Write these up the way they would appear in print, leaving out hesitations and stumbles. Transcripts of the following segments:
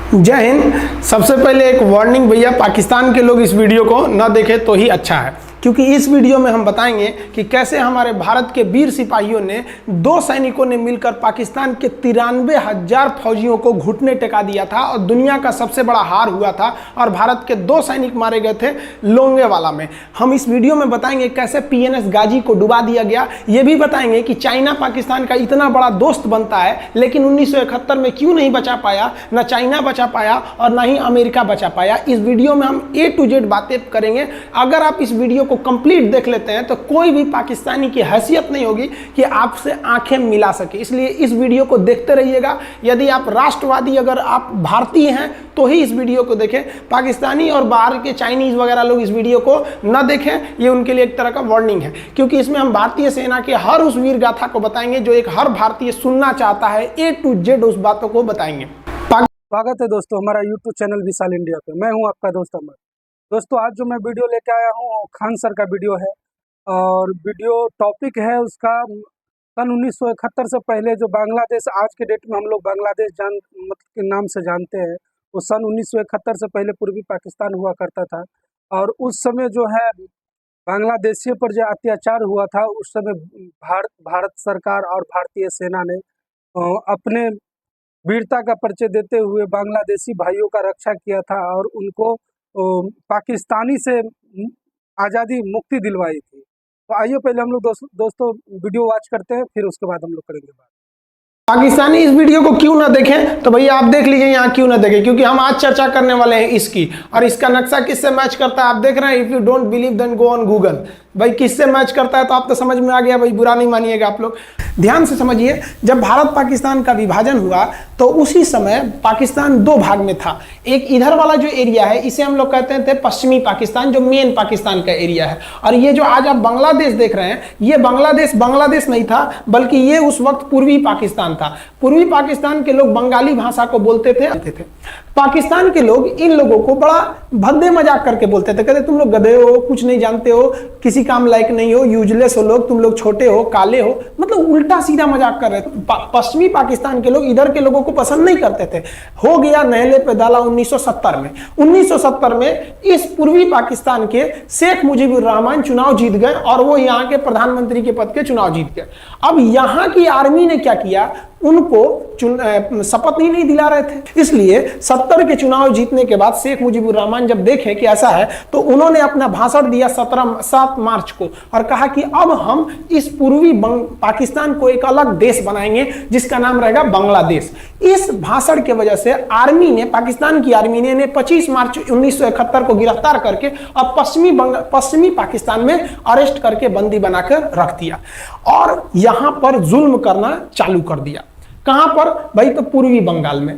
जय हिंद। सबसे पहले एक वार्निंग भैया, पाकिस्तान के लोग इस वीडियो को न देखें तो ही अच्छा है, क्योंकि इस वीडियो में हम बताएंगे कि कैसे हमारे भारत के वीर सिपाहियों ने दो सैनिकों ने मिलकर पाकिस्तान के 93,000 फौजियों को घुटने टेका दिया था और दुनिया का सबसे बड़ा हार हुआ था और भारत के दो सैनिक मारे गए थे लोंगेवाला में। हम इस वीडियो में बताएंगे कैसे PNS गाजी को डुबा दिया गया। ये भी बताएंगे कि चाइना पाकिस्तान का इतना बड़ा दोस्त बनता है लेकिन 1971 में क्यों नहीं बचा पाया, ना चाइना बचा पाया और ना ही अमेरिका बचा पाया। इस वीडियो में हम A to Z बातें करेंगे। अगर आप इस वीडियो को कंप्लीट देख लेते हैं तो कोई भी पाकिस्तानी की हैसियत नहीं होगी कि आपसे आंखें मिला सके, इसलिए इस वीडियो को देखते रहिएगा। यदि आप राष्ट्रवादी, अगर आप भारतीय हैं तो ही इस वीडियो को देखें। पाकिस्तानी और बाहर के चाइनीज वगैरह लोग इस वीडियो को न देखें, ये उनके लिए एक तरह का वार्निंग है, क्योंकि इसमें हम भारतीय सेना के हर उस वीर गाथा को बताएंगे जो एक हर भारतीय सुनना चाहता है। A to Z उस बातों को बताएंगे। स्वागत है दोस्तों हमारा YouTube चैनल विशाल इंडिया पे। मैं हूं आपका दोस्त अमर। दोस्तों आज जो मैं वीडियो लेके आया हूं खान सर का वीडियो है और वीडियो टॉपिक है उसका सन 1971 से पहले जो बांग्लादेश, आज के डेट में हम लोग बांग्लादेश के नाम से जानते हैं, वो सन 1971 से पहले पूर्वी पाकिस्तान हुआ करता था। और उस समय जो है बांग्लादेशियों पर जो अत्याचार हुआ था, उस समय भारत सरकार और भारतीय सेना ने अपने वीरता का परिचय देते हुए बांग्लादेशी भाइयों का रक्षा किया था और उनको पाकिस्तानी से आज़ादी मुक्ति दिलवाई थी। तो आइए पहले हम लोग दोस्तों वीडियो वॉच करते हैं, फिर उसके बाद हम लोग करेंगे बात। पाकिस्तानी इस वीडियो को क्यों ना देखें तो भैया आप देख लीजिए यहाँ क्यों ना देखें, क्योंकि हम आज चर्चा करने वाले हैं इसकी, और इसका नक्शा किससे मैच करता है आप देख रहे हैं। If you don't believe then go on Google. भाई किससे मैच करता है तो आप तो समझ में आ गया, भाई बुरा नहीं मानिएगा आप लोग। ध्यान से समझिए, जब भारत पाकिस्तान का विभाजन हुआ तो उसी समय पाकिस्तान दो भाग में था। एक इधर वाला जो एरिया है इसे हम लोग कहते थे पश्चिमी पाकिस्तान, जो मेन पाकिस्तान का एरिया है। और ये जो आज आप बांग्लादेश देख रहे हैं, ये बांग्लादेश नहीं था, बल्कि ये उस वक्त पूर्वी पाकिस्तान था। पूर्वी पाकिस्तान के लोग बंगाली भाषा को बोलते थे। पाकिस्तान के लोग इन लोगों को बड़ा भद्दे मजाक करके बोलते थे, कहते तुम लोग गधे हो, कुछ नहीं जानते हो, किसी काम लायक नहीं हो, यूजलेस हो लोग, तुम लोग छोटे हो, काले हो, मतलब उल्टा सीधा मजाक कर रहे थे। पश्चिमी पाकिस्तान के लोग इधर के लोगों को पसंद नहीं करते थे। हो गया नहले पे दाला 1970 में। 1970 में इस पूर्वी पाकिस्तान के शेख मुजीबुर रहमान चुनाव जीत गए और वो यहाँ के प्रधानमंत्री के पद के चुनाव जीत गए। अब यहाँ की आर्मी ने क्या किया, उनको शपथ ही नहीं दिला रहे थे। इसलिए 70 के चुनाव जीतने के बाद शेख मुजीबुर रहमान जब देखे कि ऐसा है तो उन्होंने अपना भाषण दिया 7 मार्च को और कहा कि अब हम इस पूर्वी पाकिस्तान को एक अलग देश बनाएंगे जिसका नाम रहेगा बांग्लादेश। इस भाषण के वजह से आर्मी ने, पाकिस्तान की आर्मी ने 25 मार्च 1971 को गिरफ्तार करके अब पश्चिमी पाकिस्तान में अरेस्ट करके बंदी बनाकर रख दिया और यहां पर जुल्म करना चालू कर दिया। कहां पर भाई, तो पूर्वी बंगाल में,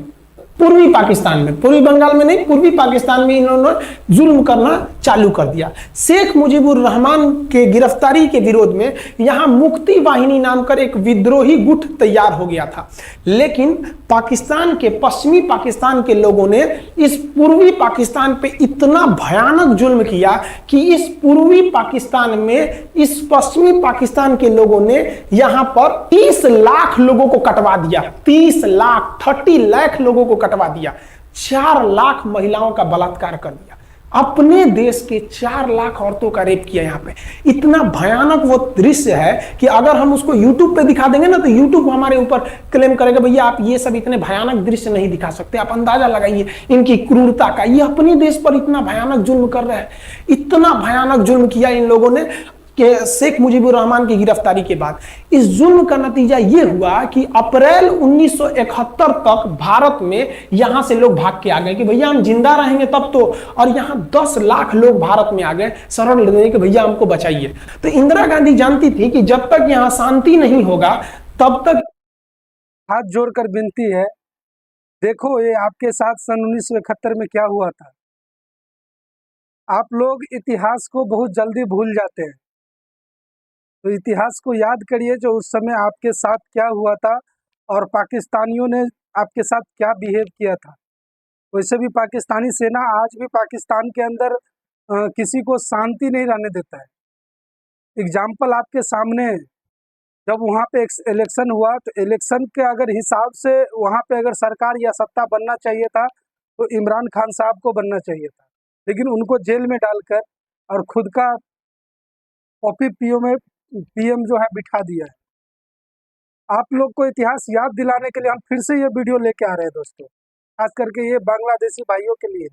पूर्वी पाकिस्तान में, पूर्वी बंगाल में नहीं, पूर्वी पाकिस्तान में इन्होंने जुल्म करना चालू कर दिया। शेख मुजीबुर रहमान के गिरफ्तारी के विरोध में यहां मुक्ति वाहिनी नाम कर एक विद्रोही गुट तैयार हो गया था, लेकिन पाकिस्तान के, पश्चिमी पाकिस्तान के लोगों ने इस पूर्वी पाकिस्तान पे इतना भयानक जुल्म किया कि इस पूर्वी पाकिस्तान में इस पश्चिमी पाकिस्तान के लोगों ने यहां पर 30 लाख लोगों को कटवा दिया। 30 लाख लोगों को कटवा दिया। 4 लाख महिलाओं का बलात्कार कर दिया। अपने देश के 4 लाख औरतों का रेप किया। यहाँ पे इतना भयानक वो दृश्य है कि अगर हम उसको YouTube पे दिखा देंगे ना तो YouTube हमारे ऊपर क्लेम करेगा, भैया आप ये सब इतने भयानक दृश्य नहीं दिखा सकते। आप अंदाजा लगाइए इनकी क्रूरता का। ये अपने देश पर इतना भयानक जुल्म कर रहे हैं, इतना भयानक जुल्म किया इन लोगों ने कि शेख मुजीबुर रहमान की गिरफ्तारी के बाद इस जुल्म का नतीजा यह हुआ कि अप्रैल 1971 तक भारत में यहां से लोग भाग के आ गए कि भैया हम जिंदा रहेंगे तब तो, और यहां 10 लाख लोग भारत में आ गए शरण लेने के, भैया हमको बचाइए। तो इंदिरा गांधी जानती थी कि जब तक यहां शांति नहीं होगा तब तक। हाथ जोड़कर विनती है, देखो ये आपके साथ सन 1971 में क्या हुआ था। आप लोग इतिहास को बहुत जल्दी भूल जाते हैं, तो इतिहास को याद करिए जो उस समय आपके साथ क्या हुआ था और पाकिस्तानियों ने आपके साथ क्या बिहेव किया था। वैसे भी पाकिस्तानी सेना आज भी पाकिस्तान के अंदर किसी को शांति नहीं रहने देता है। एग्जाम्पल आपके सामने है, जब वहाँ पे इलेक्शन हुआ तो इलेक्शन के अगर हिसाब से वहाँ पे अगर सरकार या सत्ता बनना चाहिए था तो इमरान खान साहब को बनना चाहिए था, लेकिन उनको जेल में डालकर और खुद का पॉपी पीएम जो है बिठा दिया है। आप लोग को इतिहास याद दिलाने के लिए हम फिर से ये वीडियो लेके आ रहे हैं दोस्तों, खास करके ये बांग्लादेशी भाइयों के लिए।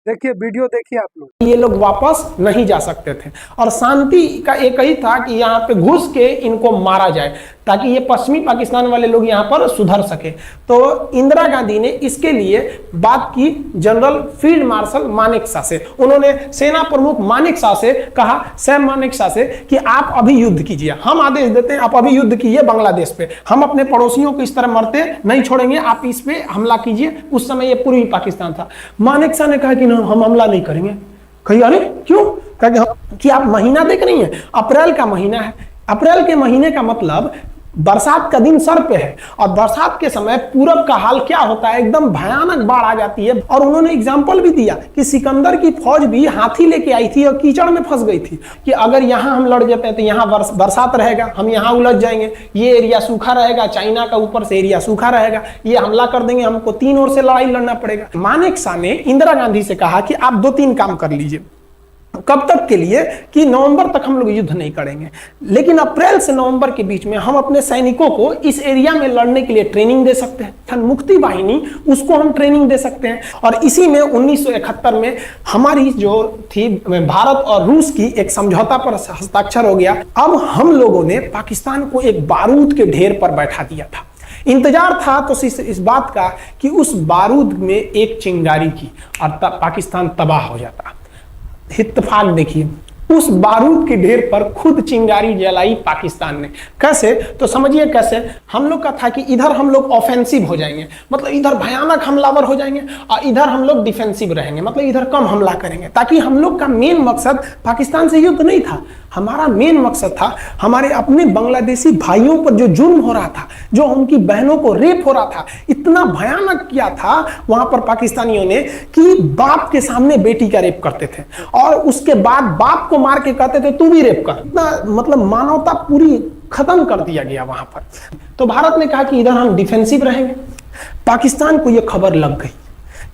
देखिए वीडियो, देखिए आप लोग। ये लोग वापस नहीं जा सकते थे और शांति का एक ही था कि यहाँ पे घुस के इनको मारा जाए ताकि ये पश्चिमी पाकिस्तान वाले लोग यहाँ पर सुधर सके। तो इंदिरा गांधी ने इसके लिए बात की जनरल फील्ड मार्शल मानेकशॉ से। उन्होंने सेना प्रमुख मानेकशॉ से कहा, सैम मानेकशॉ से, कि आप अभी युद्ध कीजिए, हम आदेश देते हैं आप अभी युद्ध कीजिए बांग्लादेश पे, हम अपने पड़ोसियों को इस तरह मरते नहीं छोड़ेंगे, आप इस पे हमला कीजिए। उस समय ये पूर्वी पाकिस्तान था। मानेकशॉ ने कहा कि हम हमला नहीं करेंगे। कही अरे क्यों? कि आप महीना देख रही हैं, अप्रैल का महीना है। अप्रैल के महीने का मतलब बरसात का दिन सर पे है और बरसात के समय पूरब का हाल क्या होता है, एकदम भयानक बाढ़ आ जाती है। और उन्होंने एग्जाम्पल भी दिया कि सिकंदर की फौज भी हाथी लेके आई थी और कीचड़ में फंस गई थी कि अगर यहां हम लड़ जाते हैं तो यहाँ बरसात रहेगा, हम यहाँ उलझ जाएंगे, ये एरिया सूखा रहेगा, चाइना का ऊपर से एरिया सूखा रहेगा, ये हमला कर देंगे, हमको 3 ओर से लड़ाई लड़ना पड़ेगा। मानेकशॉ ने इंदिरा गांधी से कहा कि आप 2-3 काम कर लीजिए। कब तक के लिए? कि नवंबर तक हम लोग युद्ध नहीं करेंगे, लेकिन अप्रैल से नवंबर के बीच में हम अपने सैनिकों को इस एरिया में लड़ने के लिए ट्रेनिंग दे सकते हैं। मुक्ति वाहिनी, उसको हम ट्रेनिंग दे सकते हैं। और इसी में 1971 में हमारी जो थी भारत और रूस की एक समझौता पर हस्ताक्षर हो गया। अब हम लोगों ने पाकिस्तान को एक बारूद के ढेर पर बैठा दिया था। इंतजार था तो इस बात का कि उस बारूद में एक चिंगारी की और पाकिस्तान तबाह हो जाता। इत्तेफाक देखिए, उस बारूद के ढेर पर खुद चिंगारी जलाई पाकिस्तान ने। कैसे? तो समझिए कैसे। हम लोग का था कि इधर हम लोग ऑफेंसिव हो जाएंगे, मतलब इधर भयानक हमलावर हो जाएंगे, और इधर हम लोग डिफेंसिव रहेंगे, मतलब इधर कम हमला करेंगे, ताकि हम लोग का मेन मकसद पाकिस्तान से युद्ध नहीं था। हमारा मेन मकसद था हमारे अपने बांग्लादेशी भाइयों पर जो जुर्म हो रहा था, जो उनकी बहनों को रेप हो रहा था, इतना भयानक किया था वहां पर पाकिस्तानियों ने कि बाप के सामने बेटी का रेप करते थे और उसके बाद बाप को मार के कहते थे तू भी रेप कर। इतना मतलब मानवता पूरी खत्म कर दिया गया वहां पर। तो भारत ने कहा कि इधर हम डिफेंसिव रहेंगे। पाकिस्तान को यह खबर लग गई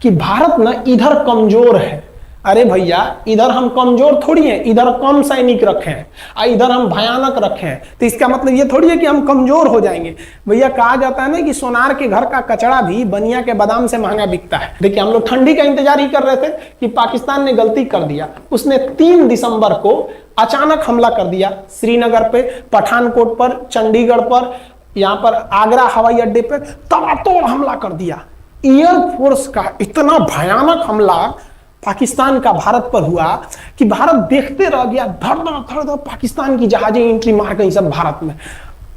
कि भारत ना इधर कमजोर है। अरे भैया, इधर हम कमजोर थोड़ी हैं, इधर कम सैनिक रखे हैं और इधर हम भयानक रखे हैं, तो इसका मतलब ये थोड़ी है कि हम कमजोर हो जाएंगे। भैया कहा जाता है ना कि सोनार के घर का कचड़ा भी बनिया के बादाम से महंगा बिकता है। देखिए, हम लोग ठंडी का इंतजार ही कर रहे थे कि पाकिस्तान ने गलती कर दिया। उसने 3 दिसंबर को अचानक हमला कर दिया श्रीनगर पे, पठानकोट पर, चंडीगढ़ पर, यहाँ पर आगरा हवाई अड्डे पे तबातोड़ हमला कर दिया। एयरफोर्स का इतना भयानक हमला पाकिस्तान का भारत पर हुआ कि भारत देखते रह गया। धड़ धड़ धड़ पाकिस्तान की जहाजें एंट्री मार गई सब भारत में,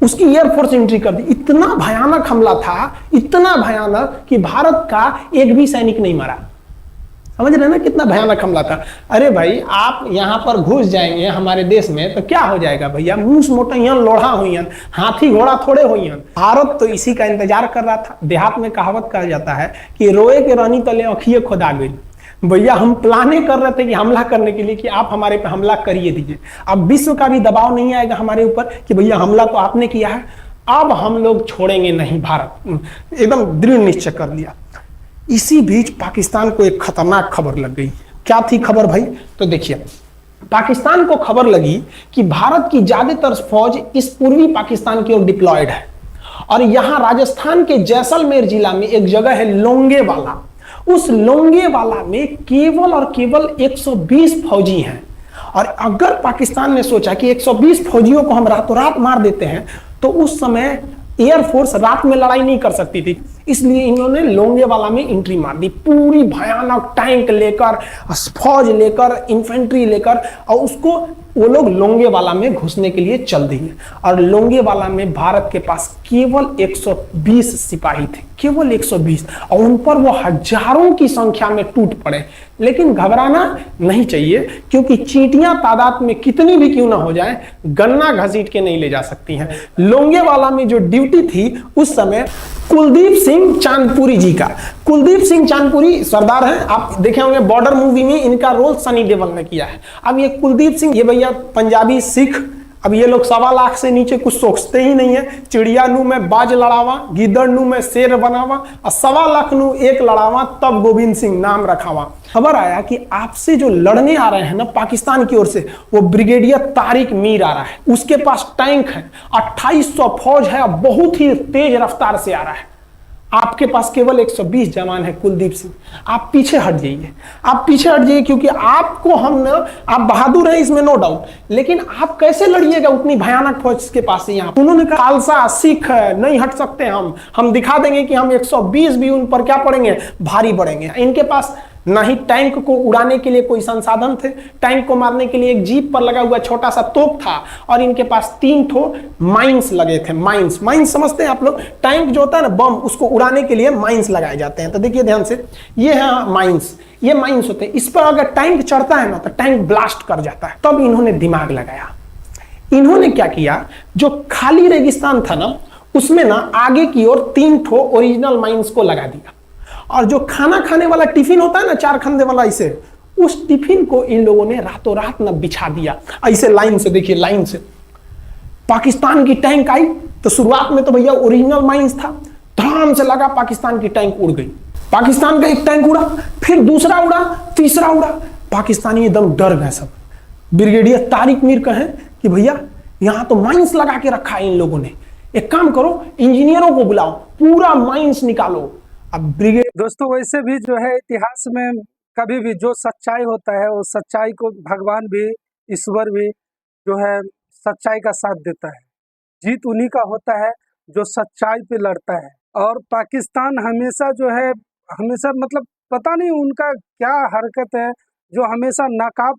उसकी एयरफोर्स एंट्री कर दी। इतना भयानक हमला था, इतना भयानक कि भारत का एक भी सैनिक नहीं मरा। समझ रहे ना कितना भयानक हमला था। अरे भाई, आप यहां पर घुस जाएंगे हमारे देश में तो क्या हो जाएगा भैया? मूस मोटैयन लोढ़ा हुईन, हाथी घोड़ा थोड़े हुईन। भारत तो इसी का इंतजार कर रहा था। देहात में कहावत कहा जाता है कि रोए के रानी तले अखिए खुदा गई। भैया हम प्लाने कर रहे थे कि हमला करने के लिए कि आप हमारे पे हमला करिए दीजिए। अब विश्व का भी दबाव नहीं आएगा हमारे ऊपर कि भैया हमला तो आपने किया है, अब हम लोग छोड़ेंगे नहीं। भारत एकदम दृढ़ निश्चय कर लिया। इसी बीच पाकिस्तान को एक खतरनाक खबर लग गई। क्या थी खबर भाई? तो देखिए, पाकिस्तान को खबर लगी कि भारत की ज्यादातर फौज इस पूर्वी पाकिस्तान की ओर डिप्लॉयड है और यहां राजस्थान के जैसलमेर जिला में एक जगह है लोंगेवाला। उस लोंगेवाला में केवल और केवल 120 फौजी हैं। और अगर पाकिस्तान ने सोचा कि 120 फौजियों को हम रातों रात मार देते हैं तो उस समय एयरफोर्स रात में लड़ाई नहीं कर सकती थी, इसलिए इन्होंने लोंगेवाला में एंट्री मार दी। पूरी भयानक टैंक लेकर, फौज लेकर, इन्फेंट्री लेकर, और उसको वो लोग लोंगेवाला में घुसने के लिए चल दिए। और लोंगेवाला में भारत के पास केवल 120 सिपाही थे, केवल 120, और उन पर वो हजारों की संख्या में टूट पड़े। लेकिन घबराना नहीं चाहिए, क्योंकि चींटियां तादाद में कितनी भी क्यों ना हो जाए, गन्ना घसीट के नहीं ले जा सकती हैं। लोंगेवाला में जो ड्यूटी थी उस समय कुलदीप सिंह चांदपुरी जी का। कुलदीप सिंह चांदपुरी सरदार हैं, आप देखे होंगे बॉर्डर मूवी में इनका रोल सनी देओल ने किया है। अब ये कुलदीप सिंह, ये भैया पंजाबी सिख अब ये लोग 1.25 लाख से नीचे कुछ सोचते ही नहीं है। चिड़िया नू में बाज लड़ावा, गिदड़ नू में शेर बनावा और 1.25 लाख नू एक लड़ावा, तब गोविंद सिंह नाम रखावा। खबर आया कि आपसे जो लड़ने आ रहे हैं ना पाकिस्तान की ओर से, वो ब्रिगेडियर तारिक मीर आ रहा है। उसके पास टैंक है, 2800 फौज है, बहुत ही तेज रफ्तार से आ रहा है। आपके पास केवल 120 जवान है कुलदीप सिंह। आप पीछे हट जाइए, आप पीछे हट जाइए, क्योंकि आपको हम ना, आप बहादुर हैं इसमें नो डाउट, लेकिन आप कैसे लड़िएगा उतनी भयानक फौज के पास से। यहाँ उन्होंने कहा खालसा सिख है, नहीं हट सकते हम दिखा देंगे कि हम 120 भी उन पर क्या पड़ेंगे, भारी पड़ेंगे। इनके पास ना ही टैंक को उड़ाने के लिए कोई संसाधन थे, टैंक को मारने के लिए एक जीप पर लगा हुआ छोटा सा तोप था, और इनके पास 3 ठो माइंस लगे थे। माइंस समझते हैं आप लोग, टैंक जो होता है ना बम, उसको उड़ाने के लिए माइंस लगाए जाते हैं। तो देखिए ध्यान से, ये है माइंस, ये माइंस होते हैं। इस पर अगर टैंक चढ़ता है ना तो टैंक ब्लास्ट कर जाता है। तब इन्होंने दिमाग लगाया, इन्होंने क्या किया, जो खाली रेगिस्तान था ना उसमें ना आगे की ओर 3 ठो ओरिजिनल माइंस को लगा दिया, और जो खाना खाने वाला टिफिन होता है ना 4 खंडे वाला, इसे उस टिफिन को इन लोगों ने रातों रात ना बिछा दिया। ऐसे लाइन से देखिए, लाइन से पाकिस्तान की टैंक आई तो शुरुआत में तो भैया ओरिजिनल माइंस था, धड़ाम से लगा, पाकिस्तान की टैंक उड़ गई। पाकिस्तान का एक टैंक उड़ा, फिर दूसरा उड़ा, तीसरा उड़ा, पाकिस्तानी एकदम डर गए सब। ब्रिगेडियर तारिक मीर कहें कि भैया यहां तो माइंस लगा के रखा है इन लोगों ने, एक काम करो इंजीनियरों को बुलाओ, पूरा माइंस निकालो। अब ब्रिगेड दोस्तों वैसे भी जो है इतिहास में कभी भी जो सच्चाई होता है, वो सच्चाई को भगवान भी, ईश्वर भी जो है सच्चाई का साथ देता है। जीत उन्हीं का होता है जो सच्चाई पे लड़ता है। और पाकिस्तान हमेशा जो है, हमेशा मतलब पता नहीं उनका क्या हरकत है, जो हमेशा नाकाब,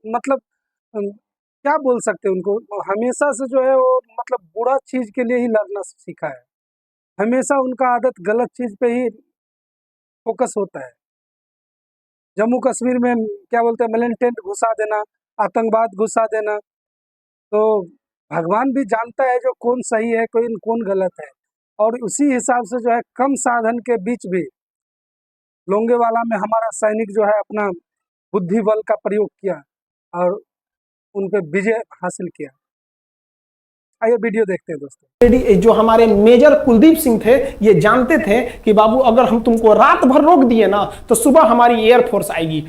मतलब क्या बोल सकते हैं उनको, हमेशा से जो है वो मतलब बुरा चीज के लिए ही लड़ना सीखा है। हमेशा उनका आदत गलत चीज पे ही फोकस होता है। जम्मू कश्मीर में क्या बोलते हैं, मिलिटेंट घुसा देना, आतंकवाद घुसा देना। तो भगवान भी जानता है जो कौन सही है, कौन गलत है। और उसी हिसाब से जो है कम साधन के बीच भी लोंगेवाला में हमारा सैनिक जो है अपना बुद्धि बल का प्रयोग किया और उन पे विजय हासिल किया। आइए वीडियो देखते हैं दोस्तों। जो हमारे मेजर कुलदीप सिंह थे, ये जानते थे कि बाबू अगर हम तुमको रात भर रोक दिए ना तो सुबह हमारी एयरफोर्स आएगी,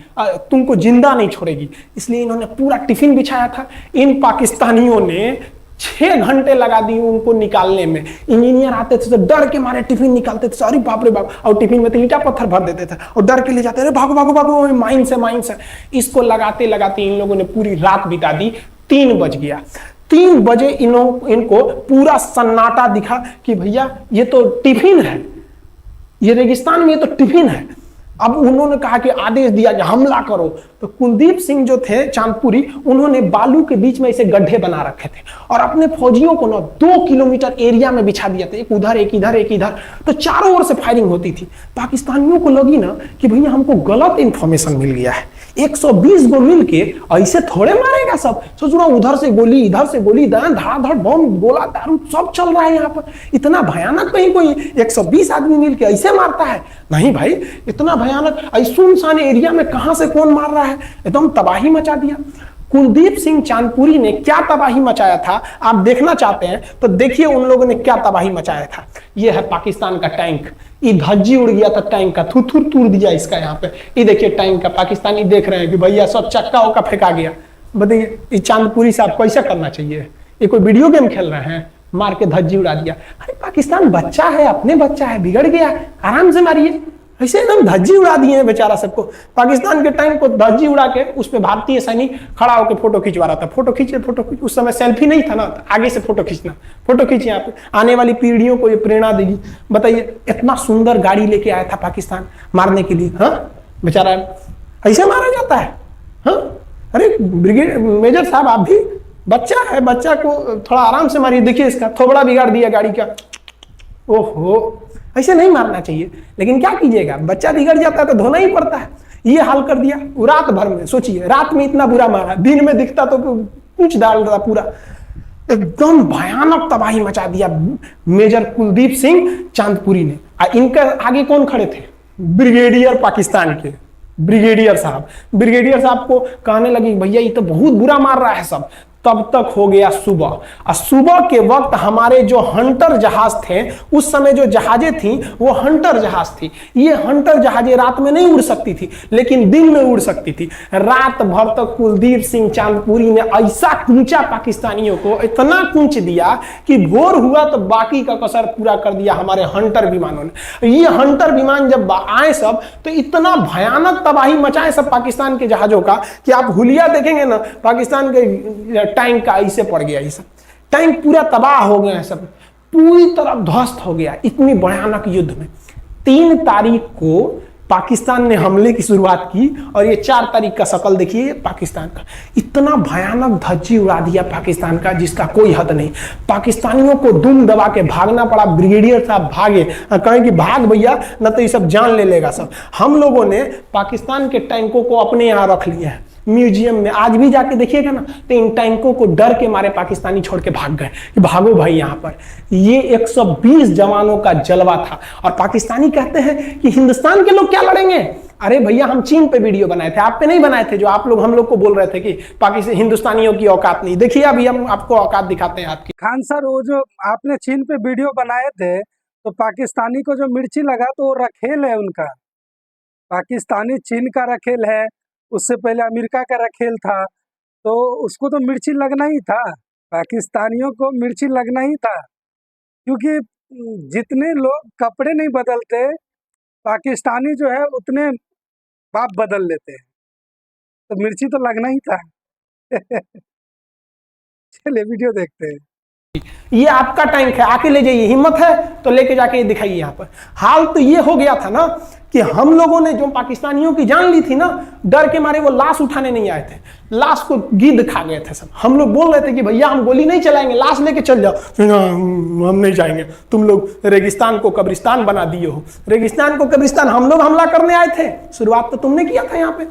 तुमको जिंदा नहीं छोड़ेगी। इसलिए इन्होंने पूरा टिफिन बिछाया था। इन पाकिस्तानियों ने 6 घंटे लगा दिए उनको निकालने में। इंजीनियर आते थे तो डर के मारे टिफिन निकालते थे, अरे बाप रे बाप, और टिफिन में तो ईंटा पत्थर भर देते थे और डर के ले जाते, अरे भागो भागो भागो, माइंस है माइंस है। इसको लगाते लगाते इन लोगों ने पूरी रात बिता दी। 3 बज गया। 3 बजे इनको पूरा सन्नाटा दिखा कि भैया ये तो टिफिन है, ये रेगिस्तान में ये तो टिफिन है। अब उन्होंने कहा कि आदेश दिया कि हमला करो। तो कुलदीप सिंह जो थे चांदपुरी, उन्होंने बालू के बीच में ऐसे गड्ढे बना रखे थे और अपने फौजियों को ना 2 किलोमीटर एरिया में बिछा दिया था, एक उधर एक इधर एक इधर। तो चारों ओर से फायरिंग होती थी। पाकिस्तानियों को लगी ना कि भैया हमको गलत इंफॉर्मेशन मिल गया है, 120 गो मिल के ऐसे थोड़े मारेगा सब। सोच रहा उधर से गोली इधर से गोली, धड़ाधड़ बम गोला दारू सब चल रहा है यहाँ पर। इतना भयानक कहीं कोई 120 आदमी मिल के ऐसे मारता है? नहीं भाई, इतना भयानक सुनसान एरिया में कहां से कौन मार रहा है, एकदम तबाही मचा दिया। कुलदीप सिंह चांदपुरी ने क्या तबाही मचाया था आप देखना चाहते हैं तो देखिए उन लोगों ने क्या तबाही मचाया था। यह है पाकिस्तान का टैंक, ये धज्जी उड़ गया था टैंक का, थुथुर तूर दिया इसका यहाँ पे। ये देखिए टैंक का, पाकिस्तानी देख रहे हैं कि भैया सब चक्का होका फेंका गया। बताइए ये चांदपुरी साहब कैसा करना चाहिए? ये कोई वीडियो गेम खेल रहे हैं? मार के धज्जी उड़ा दिया। अरे पाकिस्तान बच्चा है, अपने बच्चा है, बिगड़ गया, आराम से मारिए। ऐसे एकदम धज्जी उड़ा दिए हैं बेचारा सबको। पाकिस्तान के टैंक को धज्जी उड़ा के उस पे भारतीय सैनिक खड़ा होकर फोटो खिंचवा रहा था। फोटो खींचे, फोटो खींच। उस समय सेल्फी नहीं था ना, आगे से फोटो खींचना, फोटो खींचे। यहाँ पे आने वाली पीढ़ियों को ये प्रेरणा देगी। बताइए इतना सुंदर गाड़ी लेके आया था पाकिस्तान मारने के लिए, हाँ बेचारा ऐसे मारा जाता है? हाँ अरे ब्रिगेड मेजर साहब आप भी, बच्चा है, बच्चा को थोड़ा आराम से मारिए। देखिए इसका थोबड़ा बिगाड़ दिया गाड़ी का। ओहो, ऐसे नहीं मारना चाहिए, लेकिन क्या कीजिएगा, बच्चा बिगड़ जाता है तो धोना ही पड़ता है। ये हाल कर दिया रात भर में। सोचिए रात में इतना बुरा मारा, दिन में दिखता तो कुछ डाल रहा, पूरा एकदम भयानक तबाही मचा दिया मेजर कुलदीप सिंह चांदपुरी ने। इनके आगे कौन खड़े थे? ब्रिगेडियर पाकिस्तान के ब्रिगेडियर साहब। ब्रिगेडियर साहब को कहने लगी भैया ये तो बहुत बुरा मार रहा है सब, तब तक हो गया सुबह। और सुबह के वक्त हमारे जो हंटर जहाज थे, उस समय जो जहाजें थी वो हंटर जहाज थी। ये हंटर जहाजें रात में नहीं उड़ सकती थी, लेकिन दिन में उड़ सकती थी। रात भर तक कुलदीप सिंह चांदपुरी ने ऐसा कूचा पाकिस्तानियों को, इतना कूच दिया कि भोर हुआ तो बाकी का कसर पूरा कर दिया हमारे हंटर विमानों ने। ये हंटर विमान जब आए सब, तो इतना भयानक तबाही मचाए सब पाकिस्तान के जहाजों का कि आप हुलिया देखेंगे ना, पाकिस्तान के टैंक का ऐसे पड़ गया। ये सब टैंक पूरा तबाह हो गया, सब पूरी तरह ध्वस्त हो गया इतनी भयानक युद्ध में। 3 तारीख को पाकिस्तान ने हमले की शुरुआत की और ये 4 तारीख का शकल देखिए पाकिस्तान का। इतना भयानक धज्जी उड़ा दिया पाकिस्तान का जिसका कोई हद नहीं। पाकिस्तानियों को दुम दबा के भागना पड़ा। ब्रिगेडियर साहब भागे, कहें कि भाग भैया न तो ये सब जान ले लेगा सब। हम लोगों ने पाकिस्तान के टैंकों को अपने यहाँ रख लिया है म्यूजियम में। आज भी जाके देखिएगा ना तो इन टैंकों को डर के मारे पाकिस्तानी छोड़ के भाग गए कि भागो भाई यहाँ पर। ये 120 जवानों का जलवा था। और पाकिस्तानी कहते हैं कि हिंदुस्तान के लोग क्या लड़ेंगे। अरे भैया हम चीन पे वीडियो बनाए थे, आप पे नहीं बनाए थे, जो आप लोग हम लोग को बोल रहे थे कि पाकिस्तान हिंदुस्तानियों की औकात नहीं। देखिए अभी हम आपको औकात दिखाते हैं आपकी। खान सर, वो जो आपने चीन पे वीडियो बनाए थे, तो पाकिस्तानी को जो मिर्ची लगा तो वो रखेल है उनका। पाकिस्तानी चीन का रखेल है, उससे पहले अमेरिका का रखेल था, तो उसको तो मिर्ची लगना ही था। पाकिस्तानियों को मिर्ची लगना ही था, क्योंकि जितने लोग कपड़े नहीं बदलते, पाकिस्तानी जो है उतने बाप बदल लेते हैं, तो मिर्ची तो लगना ही था। चलिए वीडियो देखते हैं। ये आपका टैंक है, आके ले जाइए, हिम्मत है तो लेके जाके ये दिखाइए यहाँ पर। हाल तो ये हो गया था ना कि हम लोगों ने जो पाकिस्तानियों की जान ली थी ना, डर के मारे वो लाश उठाने नहीं आए थे, लाश को गिद्ध खा गए थे सब। हम लोग बोल रहे थे कि भैया हम गोली नहीं चलाएंगे, लाश लेके चल जाओ। हम नहीं जाएंगे, तुम लोग रेगिस्तान को कब्रिस्तान बना दिए हो। रेगिस्तान को कब्रिस्तान हम लोग हमला करने आए थे, शुरुआत तो तुमने किया था यहाँ पे।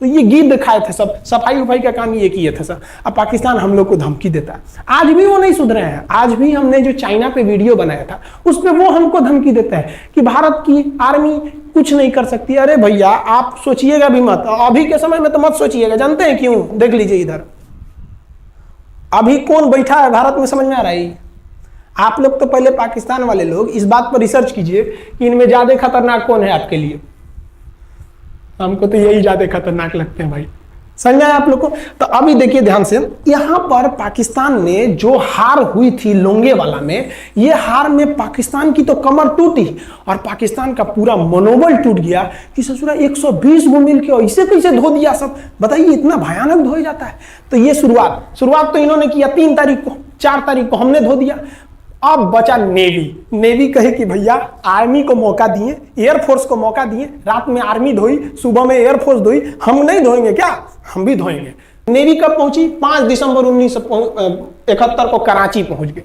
तो ये गिद्ध खाए थे सब, सफाई उफाई का काम ये किए थे सब। अब पाकिस्तान हम लोग को धमकी देता है, आज भी वो नहीं सुधरे हैं। आज भी हमने जो चाइना पे वीडियो बनाया था उस पे वो हमको धमकी देता है कि भारत की आर्मी कुछ नहीं कर सकती। अरे भैया आप सोचिएगा भी मत, अभी के समय में तो मत सोचिएगा। जानते हैं क्यों? देख लीजिए इधर अभी कौन बैठा है भारत में, समझ में आ रहा है? आप लोग तो पहले पाकिस्तान वाले लोग इस बात पर रिसर्च कीजिए कि इनमें ज्यादा खतरनाक कौन है आपके लिए। हमको तो यही ज्यादा खतरनाक लगते हैं भाई, समझ आया आप लोग को? तो अभी देखिए ध्यान से, यहां पर पाकिस्तान ने जो हार हुई थी लोंगेवाला में, ये हार में पाकिस्तान की तो कमर टूटी और पाकिस्तान का पूरा मनोबल टूट गया कि ससुरा 120 गो मिल के ऐसे कैसे धो दिया सब। बताइए इतना भयानक धो जाता है। तो ये शुरुआत तो इन्होंने किया 3 तारीख को, 4 तारीख को हमने धो दिया। अब बचा नेवी कहे कि भैया आर्मी को मौका दिए, एयरफोर्स को मौका दिए। रात में आर्मी धोई, सुबह में एयरफोर्स धोई, हम नहीं धोएंगे क्या? हम भी धोएंगे। नेवी कब पहुंची? 5 दिसंबर 1971 को कराची पहुंच गई।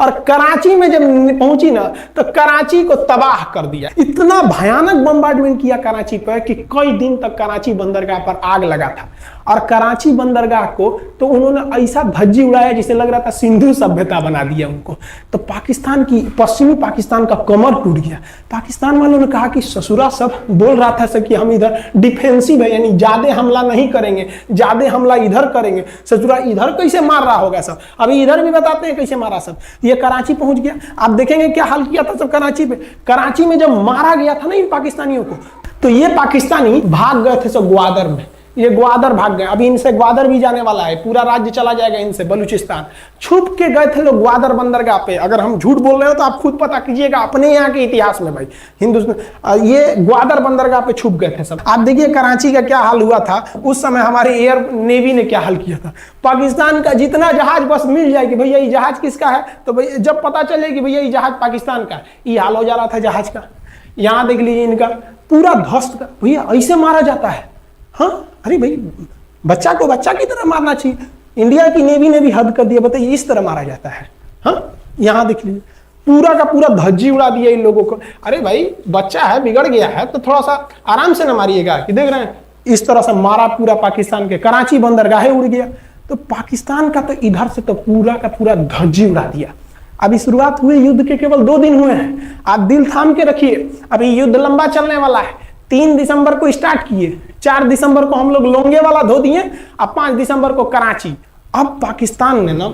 और कराची में जब पहुंची ना तो कराची को तबाह कर दिया। इतना भयानक बम्बार्डमेंट किया कराची पर कि कई दिन तक कराची बंदरगाह पर आग लगा था। और कराची बंदरगाह को तो उन्होंने ऐसा धज्जी उड़ाया जिसे लग रहा था सिंधु सभ्यता बना दिया उनको। तो पाकिस्तान की, पश्चिमी पाकिस्तान का कमर टूट गया। पाकिस्तान वालों ने कहा कि ससुरा सब बोल रहा था सब कि हम इधर डिफेंसिव है, यानी ज्यादा हमला नहीं करेंगे, ज्यादा हमला इधर करेंगे। ससुरा इधर कैसे मार रहा होगा सब, अभी इधर भी बताते हैं कैसे मारा सब। ये कराची पहुंच गया। आप देखेंगे क्या हाल किया था सब कराची पे। कराची में जब मारा गया था ना इन पाकिस्तानियों को, तो ये पाकिस्तानी भाग गए थे सब ग्वादर में। ये ग्वादर भाग गए। अभी इनसे ग्वादर भी जाने वाला है, पूरा राज्य चला जाएगा इनसे, बलूचिस्तान। छुप के गए थे लोग ग्वादर बंदरगाह पे। अगर हम झूठ बोल रहे हो तो आप खुद पता कीजिएगा अपने यहाँ के इतिहास में भाई। हिंदुस्तान ये ग्वादर बंदरगाह पे छुप गए थे सब। आप देखिए कराची का क्या हाल हुआ था उस समय। हमारे एयर नेवी ने क्या हाल किया था। पाकिस्तान का जितना जहाज बस मिल जाए कि भैया ये जहाज किसका है, तो भैया जब पता चले कि भैया ये जहाज पाकिस्तान का, ये हाल हो जा रहा था जहाज का। यहाँ देख लीजिए इनका पूरा ध्वस्त। भैया ऐसे मारा जाता है? हाँ, अरे भाई बच्चा को बच्चा की तरह मारना चाहिए। इंडिया की नेवी ने भी हद कर दिया। बताइए इस तरह मारा जाता है? हाँ, यहाँ देख लीजिए पूरा का पूरा धज्जी उड़ा दिया इन लोगों को। अरे भाई बच्चा है, बिगड़ गया है तो थोड़ा सा आराम से न मारिएगा कि देख रहे हैं इस तरह से मारा पूरा पाकिस्तान के। कराची बंदरगाह उड़ गया। तो पाकिस्तान का तो इधर से तो पूरा का पूरा धज्जी उड़ा दिया। अभी शुरुआत हुई युद्ध के, केवल 2 दिन हुए हैं। आप दिल थाम के रखिए, अभी युद्ध लंबा चलने वाला है। 3 दिसंबर को स्टार्ट किए, 4 दिसंबर को हम लोग लोंगेवाला धो दिए, अब 5 दिसंबर को कराची। अब पाकिस्तान ने ना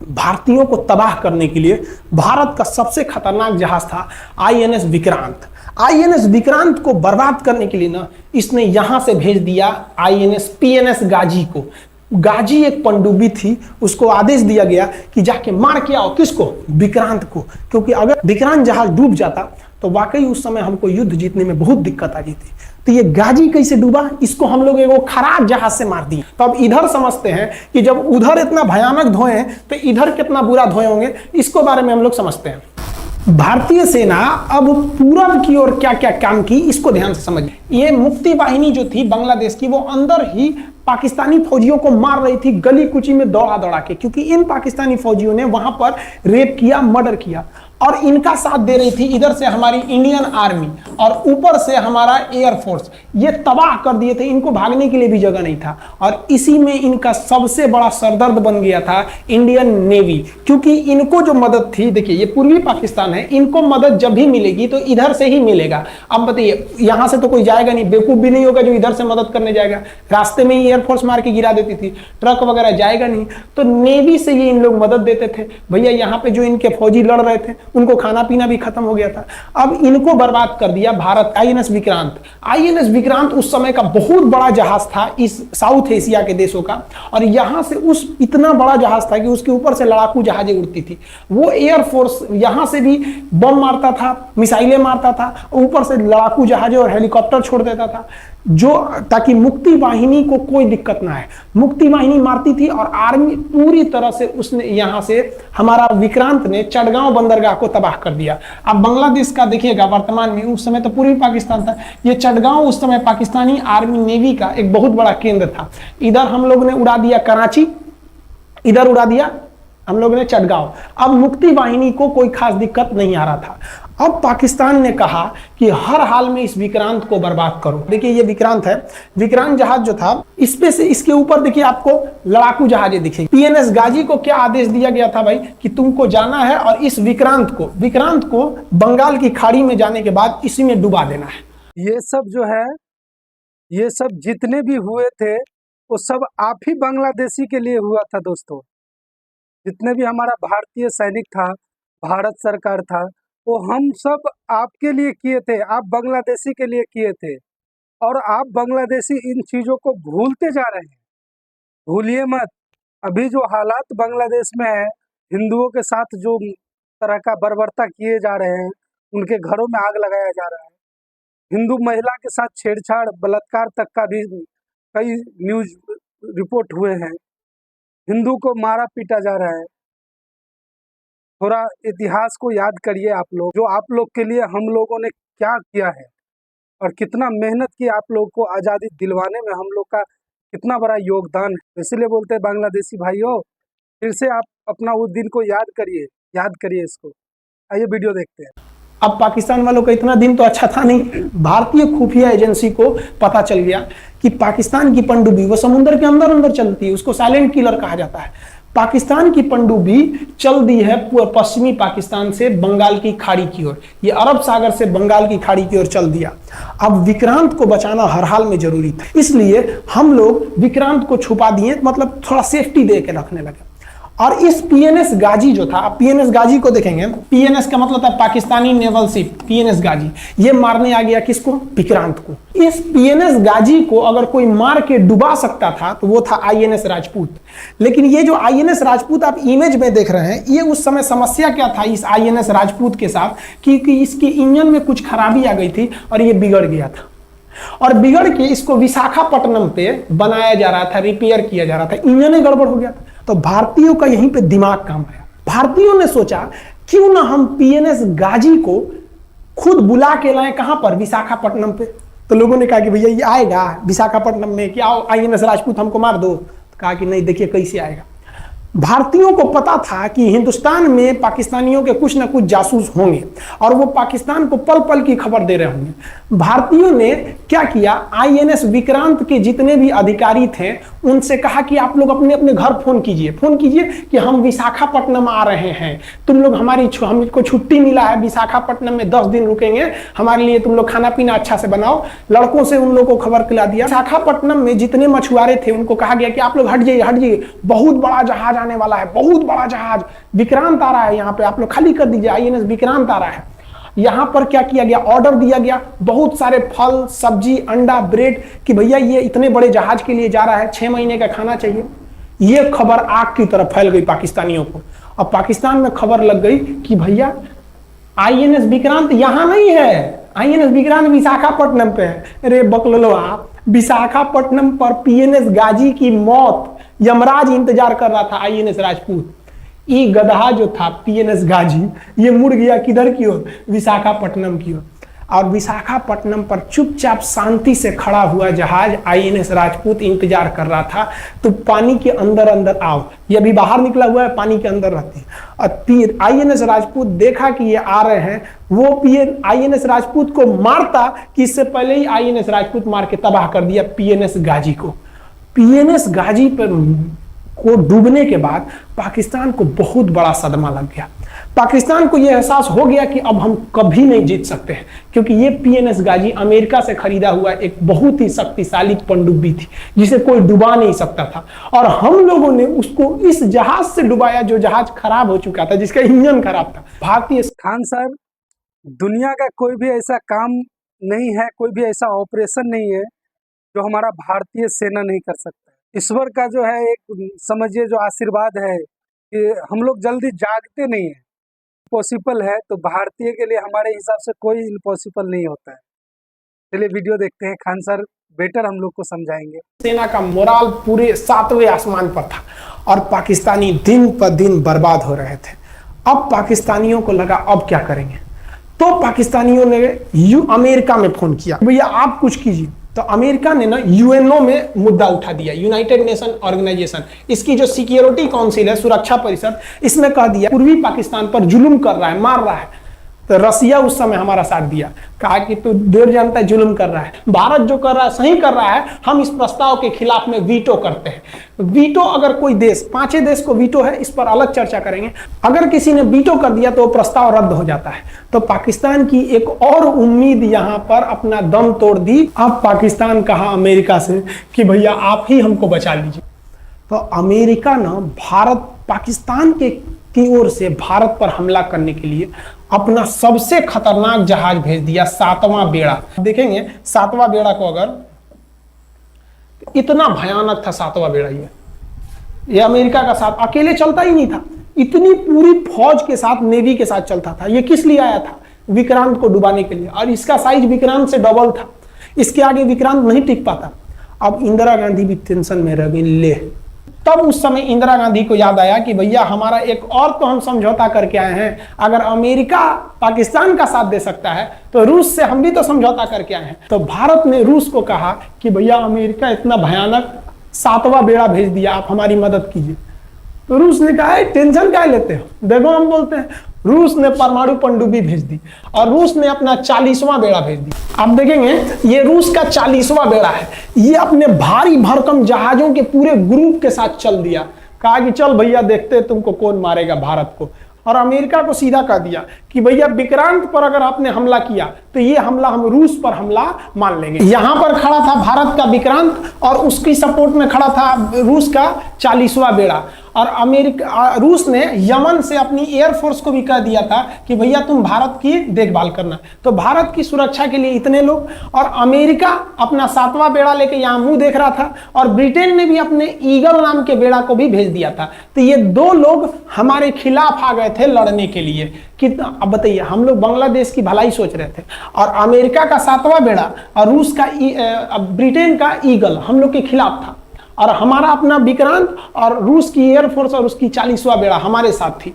भारतीयों को तबाह करने के लिए भारत का सबसे खतरनाक जहाज था आईएनएस विक्रांत। आईएनएस विक्रांत को बर्बाद करने के लिए ना इसने यहां से भेज दिया आईएनएस पीएनएस गाजी को। गाजी एक पनडुब्बी थी, उसको आदेश दिया गया कि जाके मार के आओ किसको, विक्रांत को, क्योंकि अगर विक्रांत जहाज डूब जाता तो वाकई उस समय हमको युद्ध जीतने में बहुत दिक्कत आ जाती। तो ये गाजी कैसे डूबा, इसको हम लोग एक खराब जहाज से मार दिए। तो अब इधर समझते हैं कि जब उधर इतना भयानक धोए तो इधर कितना बुरा धोए होंगे, इसको बारे में हम लोग समझते हैं। भारतीय सेना अब पूरब की ओर क्या क्या काम की, इसको ध्यान से समझिए। ये मुक्ति वाहिनी जो थी बांग्लादेश की, वो अंदर ही पाकिस्तानी फौजियों को मार रही थी गली कुची में दौड़ा दौड़ा के, क्योंकि इन पाकिस्तानी फौजियों ने वहां पर रेप किया, मर्डर किया, और इनका साथ दे रही थी इधर से हमारी इंडियन आर्मी और ऊपर से हमारा एयरफोर्स। ये तबाह कर दिए थे, इनको भागने के लिए भी जगह नहीं था। और इसी में इनका सबसे बड़ा सरदर्द बन गया था इंडियन नेवी, क्योंकि इनको जो मदद थी, देखिए ये पूर्वी पाकिस्तान है, इनको मदद जब भी मिलेगी तो इधर से ही मिलेगा। अब बताइए, यहां से तो कोई जाएगा नहीं, बेवकूफ भी नहीं होगा जो इधर से मदद करने जाएगा, रास्ते में ही एयरफोर्स मार के गिरा देती थी, ट्रक वगैरह जाएगा नहीं, तो नेवी से ये इन लोग मदद देते थे। भैया यहाँ पे जो इनके फौजी लड़ रहे थे उनको खाना पीना भी खत्म हो गया था। अब इनको बर्बाद कर दिया भारत। आईएनएस विक्रांत, आईएनएस विक्रांत उस समय का बहुत बड़ा जहाज था इस साउथ एशिया के देशों का, और यहां से उस इतना बड़ा जहाज था कि उसके ऊपर से लड़ाकू जहाजें उड़ती थी। वो एयरफोर्स यहां से भी बम मारता था, मिसाइलें मारता था, ऊपर से लड़ाकू जहाजें और हेलीकॉप्टर छोड़ देता था, जो ताकि मुक्ति वाहिनी को कोई दिक्कत ना है। मुक्ति वाहिनी मारती थी और आर्मी पूरी तरह से उसने यहां से हमारा विक्रांत ने चटगांव बंदरगाह को तबाह कर दिया। अब बांग्लादेश का देखिएगा वर्तमान में, उस समय तो पूर्वी पाकिस्तान था, ये चटगांव उस समय पाकिस्तानी आर्मी नेवी का एक बहुत बड़ा केंद्र था। इधर हम लोग ने उड़ा दिया कराची, इधर उड़ा दिया हम लोग ने चटगांव। अब मुक्ति वाहिनी को कोई खास दिक्कत नहीं आ रहा था। अब पाकिस्तान ने कहा कि हर हाल में इस विक्रांत को बर्बाद करो। देखिए ये विक्रांत है, विक्रांत जहाज जो था, इस पे से इसके ऊपर देखिए आपको लड़ाकू जहाजें दिखेगी। पीएनएस गाजी को क्या आदेश दिया गया था भाई, कि तुमको जाना है और इस विक्रांत को बंगाल की खाड़ी में जाने के बाद इसी में डुबा देना है। ये सब जो है, ये सब जितने भी हुए थे वो सब आप ही बांग्लादेशी के लिए हुआ था दोस्तों। जितने भी हमारा भारतीय सैनिक था, भारत सरकार था, वो हम सब आपके लिए किए थे, आप बांग्लादेशी के लिए किए थे। और आप बांग्लादेशी इन चीज़ों को भूलते जा रहे हैं। भूलिए मत, अभी जो हालात बांग्लादेश में है, हिंदुओं के साथ जो तरह का बर्बरता किए जा रहे हैं, उनके घरों में आग लगाया जा रहा है, हिंदू महिला के साथ छेड़छाड़, बलात्कार तक का भी कई न्यूज रिपोर्ट हुए हैं, हिंदू को मारा पीटा जा रहा है। थोड़ा इतिहास को याद करिए आप लोग, जो आप लोग के लिए हम लोगों ने क्या किया है और कितना मेहनत की आप लोग को आज़ादी दिलवाने में हम लोग का कितना बड़ा योगदान है। इसलिए बोलते हैं बांग्लादेशी भाइयों, फिर से आप अपना उस दिन को याद करिए इसको। आइए वीडियो देखते हैं। अब पाकिस्तान वालों का इतना दिन तो अच्छा था नहीं। भारतीय खुफिया एजेंसी को पता चल गया कि पाकिस्तान की पनडुब्बी वो समुद्र के अंदर अंदर चलती है, उसको साइलेंट किलर कहा जाता है। पाकिस्तान की पनडुब्बी चल दी है पश्चिमी पाकिस्तान से बंगाल की खाड़ी की ओर, ये अरब सागर से बंगाल की खाड़ी की ओर चल दिया। अब विक्रांत को बचाना हर हाल में जरूरी था, इसलिए हम लोग विक्रांत को छुपा दिए, मतलब थोड़ा सेफ्टी दे के रखने लगे। और इस पीएनएस गाजी जो था, पीएनएस गाजी को देखेंगे, पीएनएस का मतलब था पाकिस्तानी नेवल शिप, पीएनएस गाजी, ये मारने आ गया किसको, विक्रांत को। इस पीएनएस गाजी को अगर कोई मार के डुबा सकता था तो वो था आईएनएस राजपूत। लेकिन ये जो आईएनएस राजपूत आप इमेज में देख रहे हैं, ये उस समय समस्या क्या था इस आईएनएस राजपूत के साथ, कि इसके इंजन में कुछ खराबी आ गई थी और ये बिगड़ गया था, और बिगड़ के इसको विशाखापट्टनम पे बनाया जा रहा था, रिपेयर किया जा रहा था, इंजन ही गड़बड़ हो गया था। तो भारतीयों का यहीं पे दिमाग काम आया। भारतीयों ने सोचा क्यों ना हम पीएनएस गाजी को खुद बुला के लाएं, कहां पर, विशाखापट्टनम पे। तो लोगों ने कहा कि भैया ये आएगा विशाखापट्टनम में, कि आओ आईएनएस राजपूत हमको मार दो। तो कहा कि नहीं, देखिए कैसे आएगा। भारतीयों को पता था कि हिंदुस्तान में पाकिस्तानियों के कुछ ना कुछ जासूस होंगे और वो पाकिस्तान को पल पल की खबर दे रहे होंगे। भारतीयों ने क्या किया, आईएनएस विक्रांत के जितने भी अधिकारी थे उनसे कहा कि आप लोग अपने अपने घर फोन कीजिए कि हम विशाखापट्टनम आ रहे हैं, तुम लोग हमको छुट्टी मिला है, विशाखापट्टनम में 10 दिन रुकेंगे, हमारे लिए तुम लोग खाना पीना अच्छा से बनाओ। लड़कों से उन लोगों को खबर खिला दिया। विशाखापट्टनम में जितने मछुआरे थे उनको कहा गया कि आप लोग हट जाइए, बहुत बड़ा जहाज आने वाला है, बहुत बड़ा जहाज विक्रांत आ रहा है, यहाँ पे आप लोग खाली कर दीजिए, आईएनएस विक्रांत आ रहा है। यहां पर क्या किया गया, ऑर्डर दिया गया, बहुत सारे फल सब्जी अंडा ब्रेड कि भैया ये इतने बड़े जहाज के लिए जा रहा है, 6 महीने का खाना चाहिए। ये खबर आग की तरफ फैल गई पाकिस्तानियों को। अब पाकिस्तान में खबर लग गई कि भैया आईएनएस विक्रांत यहां नहीं है, आईएनएस विक्रांत विशाखापट्टनम पे है। अरे बकलो आप, विशाखापट्टनम पर पीएनएस गाजी की मौत यमराज इंतजार कर रहा था। आईएनएस राजपूत, ये गधा जो था पीएनएस गाजी, ये मुड़ गया किधर की ओर, विशाखापट्टनम की ओर। और विशाखापट्टनम पर चुपचाप शांति से खड़ा हुआ जहाज आईएनएस राजपूत इंतजार कर रहा था। तो पानी के अंदर अंदर आओ, ये अभी बाहर निकला हुआ है, पानी के अंदर रहती है। और आईएनएस राजपूत देखा कि ये आ रहे हैं, वो आईएनएस राजपूत को मारता कि इससे पहले ही आईएनएस राजपूत मार के तबाह कर दिया पीएनएस गाजी को। पीएनएस गाजी पर को डूबने के बाद पाकिस्तान को बहुत बड़ा सदमा लग गया। पाकिस्तान को यह एहसास हो गया कि अब हम कभी नहीं जीत सकते हैं, क्योंकि ये पीएनएस गाजी अमेरिका से खरीदा हुआ एक बहुत ही शक्तिशाली पनडुब्बी थी जिसे कोई डुबा नहीं सकता था। और हम लोगों ने उसको इस जहाज से डुबाया जो जहाज खराब हो चुका था, जिसका इंजन खराब था। भारतीय खान साहब, दुनिया का कोई भी ऐसा काम नहीं है, कोई भी ऐसा ऑपरेशन नहीं है जो हमारा भारतीय सेना नहीं कर सकता। ईश्वर का जो है एक समझिए जो आशीर्वाद है कि हम लोग जल्दी जागते नहीं है। पॉसिबल है तो भारतीय के लिए हमारे हिसाब से कोई इम्पॉसिबल नहीं होता है। चलिए वीडियो देखते हैं, खान सर बेटर हम लोग को समझाएंगे। सेना का मोराल पूरे 7वें आसमान पर था और पाकिस्तानी दिन पर दिन बर्बाद हो रहे थे। अब पाकिस्तानियों को लगा अब क्या करेंगे, तो पाकिस्तानियों ने अमेरिका में फोन किया, भैया आप कुछ कीजिए। तो अमेरिका ने ना यूएनओ में मुद्दा उठा दिया, यूनाइटेड नेशन ऑर्गेनाइजेशन, इसकी जो सिक्योरिटी काउंसिल है, सुरक्षा परिषद, इसमें कह दिया पूर्वी पाकिस्तान पर जुल्म कर रहा है, मार रहा है। तो रसिया उस समय हमारा साथ दिया, कहा कि तू देर जानता है जुल्म कर रहा है, भारत जो कर रहा है सही कर रहा है, हम इस प्रस्ताव के खिलाफ में वीटो करते हैं। वीटो अगर कोई देश, 5 देश को वीटो है, इस पर अलग चर्चा करेंगे, अगर किसी ने वीटो कर दिया तो प्रस्ताव रद्द हो जाता है। तो पाकिस्तान की एक और उम्मीद यहां पर अपना दम तोड़ दी। अब पाकिस्तान कहा अमेरिका से कि भैया आप ही हमको बचा लीजिए। तो अमेरिका ना भारत पाकिस्तान की ओर से भारत पर हमला करने के लिए अपना सबसे खतरनाक जहाज भेज दिया, 7वां बेड़ा। देखेंगे 7वां बेड़ा को, अगर इतना भयानक था 7वां बेड़ा, ये अमेरिका का साथ अकेले चलता ही नहीं था, इतनी पूरी फौज के साथ, नेवी के साथ चलता था। ये किस लिए आया था, विक्रांत को डुबाने के लिए, और इसका साइज विक्रांत से डबल था, इसके आगे विक्रांत नहीं टिक पाता। अब इंदिरा गांधी भी टेंशन में रह गई। ले, तब उस समय इंदिरा गांधी को याद आया कि भैया हमारा एक और तो हम समझौता करके आए हैं, अगर अमेरिका पाकिस्तान का साथ दे सकता है तो रूस से हम भी तो समझौता करके आए हैं। तो भारत ने रूस को कहा कि भैया अमेरिका इतना भयानक 7वां बेड़ा भेज दिया, आप हमारी मदद कीजिए। तो रूस ने कहा टेंशन क्या लेते हो, देखो हम बोलते हैं। रूस ने परमाणु पनडुब्बी भेज दी और रूस ने अपना 40वां बेड़ा भेज दिया। आप देखेंगे ये रूस का 40वां बेड़ा है, ये अपने भारी भरकम जहाजों के पूरे ग्रुप के साथ चल दिया, कहा कि चल भैया देखते तुमको कौन मारेगा भारत को। और अमेरिका को सीधा कह दिया कि भैया विक्रांत पर अगर आपने हमला किया तो ये हमला हम रूस पर हमला मान लेंगे। यहां पर खड़ा था भारत का विक्रांत और उसकी सपोर्ट में खड़ा था रूस का 40वां बेड़ा। और रूस ने यमन से अपनी एयरफोर्स को भी कह दिया था कि भैया तुम भारत की देखभाल करना। तो भारत की सुरक्षा के लिए इतने लोग, और अमेरिका अपना 7वां बेड़ा लेके यहाँ मुंह देख रहा था, और ब्रिटेन ने भी अपने ईगल नाम के बेड़ा को भी भेज दिया था। तो ये 2 लोग हमारे खिलाफ आ गए थे लड़ने के लिए। कितना, अब बताइए, हम लोग बांग्लादेश की भलाई सोच रहे थे, और अमेरिका का 7वां बेड़ा और रूस का ब्रिटेन का ईगल हम लोग के खिलाफ था, और हमारा अपना विक्रांत और रूस की एयरफोर्स और उसकी 40वां बेड़ा हमारे साथ थी।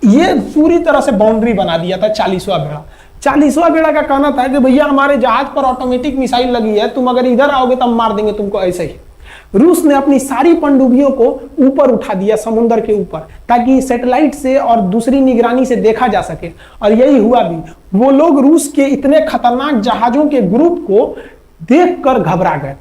ये पूरी तरह से बाउंड्री बना दिया था 40वां बेड़ा। 40वां बेड़ा का कहना था कि भैया हमारे जहाज पर ऑटोमेटिक मिसाइल लगी है, तुम अगर इधर आओगे तो हम मार देंगे तुमको ऐसे ही। रूस ने अपनी सारी पनडुब्बियों को ऊपर उठा दिया समुद्र के ऊपर, ताकि सैटेलाइट से और दूसरी निगरानी से देखा जा सके, और यही हुआ भी। वो लोग रूस के इतने खतरनाक जहाजों के ग्रुप को देखकर घबरा गए,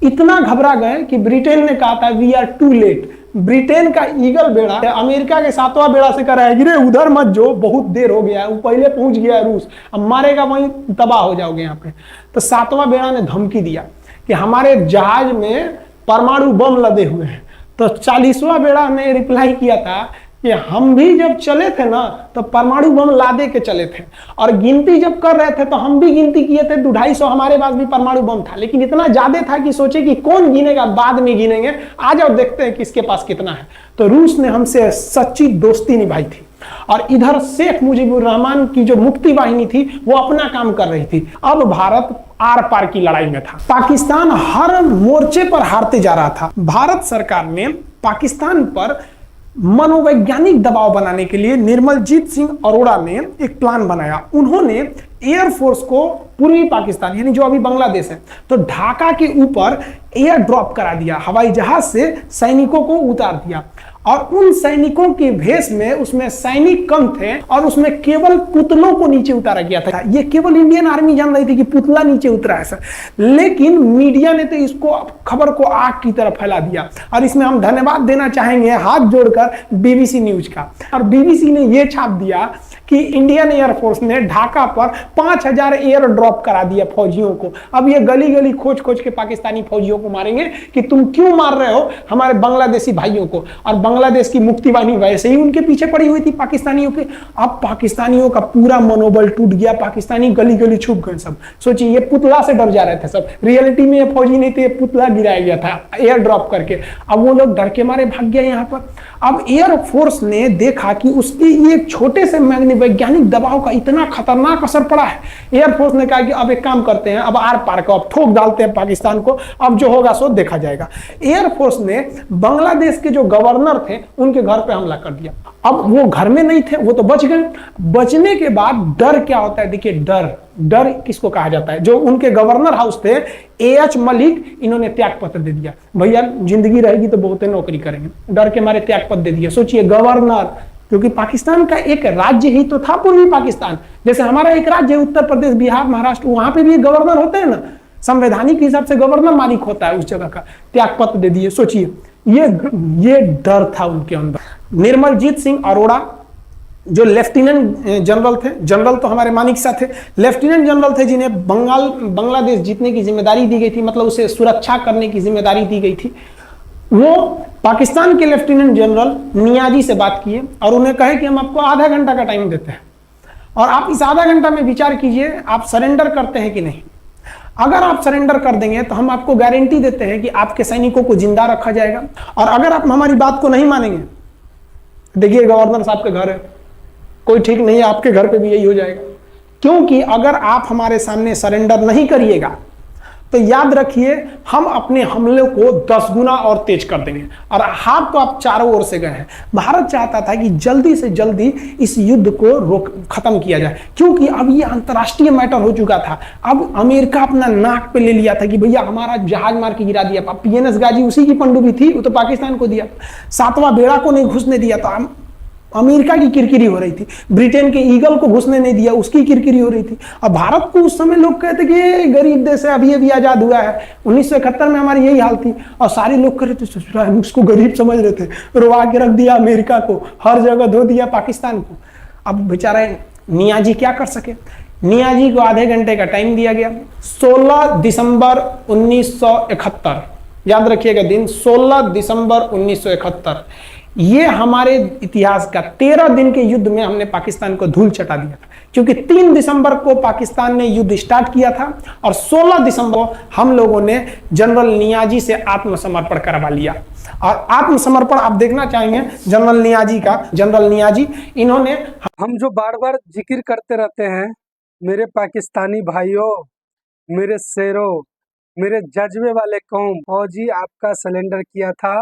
इतना घबरा गए कि ब्रिटेन ने कहा था we are too late. Britain का ईगल बेड़ा अमेरिका के 7वां बेड़ा से कर रहा है गिरे उधर मत जो, बहुत देर हो गया है, वो पहले पहुंच गया है रूस, अब मारेगा वहीं तबाह हो जाओगे यहाँ पे। तो 7वां बेड़ा ने धमकी दिया कि हमारे जहाज में परमाणु बम लदे हुए हैं। तो 40वां बेड़ा ने रिप्लाई किया था कि हम भी जब चले थे ना तो परमाणु बम लादे के चले थे, और गिनती जब कर रहे थे तो हम भी गिनती किए थे 250 हमारे पास भी परमाणु बम था, लेकिन इतना ज्यादा था कि सोचे कि कौन गिनेगा, बाद में गिनेंगे, आ जाओ देखते हैं किसके पास कितना है। तो रूस ने हमसे सच्ची दोस्ती निभाई थी, और इधर शेख मुजीबुर रहमान की जो मुक्ति वाहिनी थी वो अपना काम कर रही थी। अब भारत आर पार की लड़ाई में था, पाकिस्तान हर मोर्चे पर हारते जा रहा था। भारत सरकार ने पाकिस्तान पर मनोवैज्ञानिक दबाव बनाने के लिए निर्मलजीत सिंह अरोड़ा ने एक प्लान बनाया। उन्होंने एयरफोर्स को पूर्वी पाकिस्तान यानी जो अभी बांग्लादेश है तो ढाका के ऊपर एयर ड्रॉप करा दिया, हवाई जहाज से सैनिकों को उतार दिया, और उन सैनिकों के भेष में उसमें सैनिक कम थे और उसमें केवल पुतलों को नीचे उतारा गया था। ये केवल इंडियन आर्मी जान रही थी कि पुतला नीचे उतरा है सर, लेकिन मीडिया ने तो इसको खबर को आग की तरफ फैला दिया। और इसमें हम धन्यवाद देना चाहेंगे हाथ जोड़कर बीबीसी न्यूज का, और बीबीसी ने यह छाप दिया कि इंडियन एयरफोर्स ने ढाका पर 5000 एयर ड्रॉप करा दिया फौजियों को। अब ये गली गली खोज खोज के पाकिस्तानी फौजियों को मारेंगे कि तुम क्यों मार रहे हो हमारे बांग्लादेशी भाइयों को। और बांग्लादेश की मुक्ति वाहिनी वैसे ही उनके पीछे पड़ी हुई थी पाकिस्तानियों के। अब पाकिस्तानियों का पूरा मनोबल टूट गया, पाकिस्तानी गली गली छुप गए सब। सोचिए ये पुतला से डर जा रहे थे सब, रियलिटी में ये फौजी नहीं थे, पुतला गिराया गया था एयर ड्रॉप करके। अब वो लोग डर के मारे भाग गया यहाँ पर। अब एयरफोर्स ने देखा कि उसकी एक छोटे से वैज्ञानिक दबाव का इतना खतरनाक असर पड़ा है। एयरफोर्स ने कहा कि अब एक काम करते हैं, अब आर पार को अब ठोक डालते हैं पाकिस्तान को, अब जो होगा सो देखा जाएगा। एयरफोर्स ने बांग्लादेश के जो गवर्नर थे उनके घर पे हमला कर दिया। अब वो घर में नहीं थे, वो तो बच गए। बचने के बाद डर क्या होता है, देखिए डर किसको कहा जाता है। जो उनके गवर्नर हाउस थे एएच मलिक, इन्होंने त्याग पत्र दे दिया, भैया जिंदगी रहेगी तो बहुत नौकरी करेंगे, डर के मारे त्याग पत्र दे दिया। सोचिए गवर्नर, क्योंकि पाकिस्तान का एक राज्य ही तो था पूर्वी पाकिस्तान, जैसे हमारा एक राज्य है उत्तर प्रदेश, बिहार, महाराष्ट्र, वहां पे भी गवर्नर होते हैं ना, संवैधानिक हिसाब से गवर्नर मालिक होता है उस जगह का, त्याग पत्र दे दिए। सोचिए ये डर था उनके अंदर। निर्मलजीत सिंह अरोड़ा जो लेफ्टिनेंट जनरल थे, जनरल तो हमारे मानिक शाह थे, लेफ्टिनेंट जनरल थे जिन्हें बांग्लादेश जीतने की जिम्मेदारी दी गई थी, मतलब उसे सुरक्षा करने की जिम्मेदारी दी गई थी। वो पाकिस्तान के लेफ्टिनेंट जनरल नियाजी से बात किए और उन्हें कहे कि हम आपको आधा घंटा का टाइम देते हैं और आप इस आधा घंटा में विचार कीजिए आप सरेंडर करते हैं कि नहीं। अगर आप सरेंडर कर देंगे तो हम आपको गारंटी देते हैं कि आपके सैनिकों को जिंदा रखा जाएगा, और अगर आप हमारी बात को नहीं मानेंगे, देखिए गवर्नर साहब के घर है, कोई ठीक नहीं है, आपके घर पे भी यही हो जाएगा। क्योंकि अगर आप हमारे सामने सरेंडर नहीं करिएगा तो याद रखिए हम अपने हमले को 10 गुना और तेज कर देंगे। और हाथ तो आप चारों ओर से गए हैं। भारत चाहता था कि जल्दी से जल्दी इस युद्ध को खत्म किया जाए, क्योंकि अब ये अंतर्राष्ट्रीय मैटर हो चुका था। अब अमेरिका अपना नाक पे ले लिया था कि भैया हमारा जहाज मार के गिरा दिया। पीएनएस गाजी उसी की पनडुब्बी थी, वो तो पाकिस्तान को दिया। 7वां बेड़ा को नहीं घुसने दिया, तो अमेरिका की किरकिरी हो रही थी। ब्रिटेन के ईगल को घुसने नहीं दिया, उसकी किरकिरी हो रही थी। और भारत को उस समय लोग कहते कि ये गरीब देश है, अभी आजाद हुआ है। 1971 में हमारी यही हाल थी, और सारे लोग कह रहे थे, हम उसको गरीब समझ रहे थे, रुआ के रख दिया अमेरिका को, हर जगह धो दिया पाकिस्तान को। अब बेचारा नियाजी क्या कर सके। नियाजी को आधे घंटे का टाइम दिया गया। 16 दिसंबर 1971, याद रखिएगा दिन, 16 दिसंबर 1971। ये हमारे इतिहास का 13 दिन के युद्ध में हमने पाकिस्तान को धूल चटा दिया था, क्योंकि 3 दिसंबर को पाकिस्तान ने युद्ध स्टार्ट किया था और 16 दिसंबर को हम लोगों ने जनरल नियाजी से आत्मसमर्पण करवा लिया। और आत्मसमर्पण आप देखना चाहेंगे जनरल नियाजी का। जनरल नियाजी इन्होंने, हम जो बार बार जिक्र करते रहते हैं, मेरे पाकिस्तानी भाइयों, मेरे शेरों, मेरे जज्बे वाले कौम, फौजी आपका सरेंडर किया था,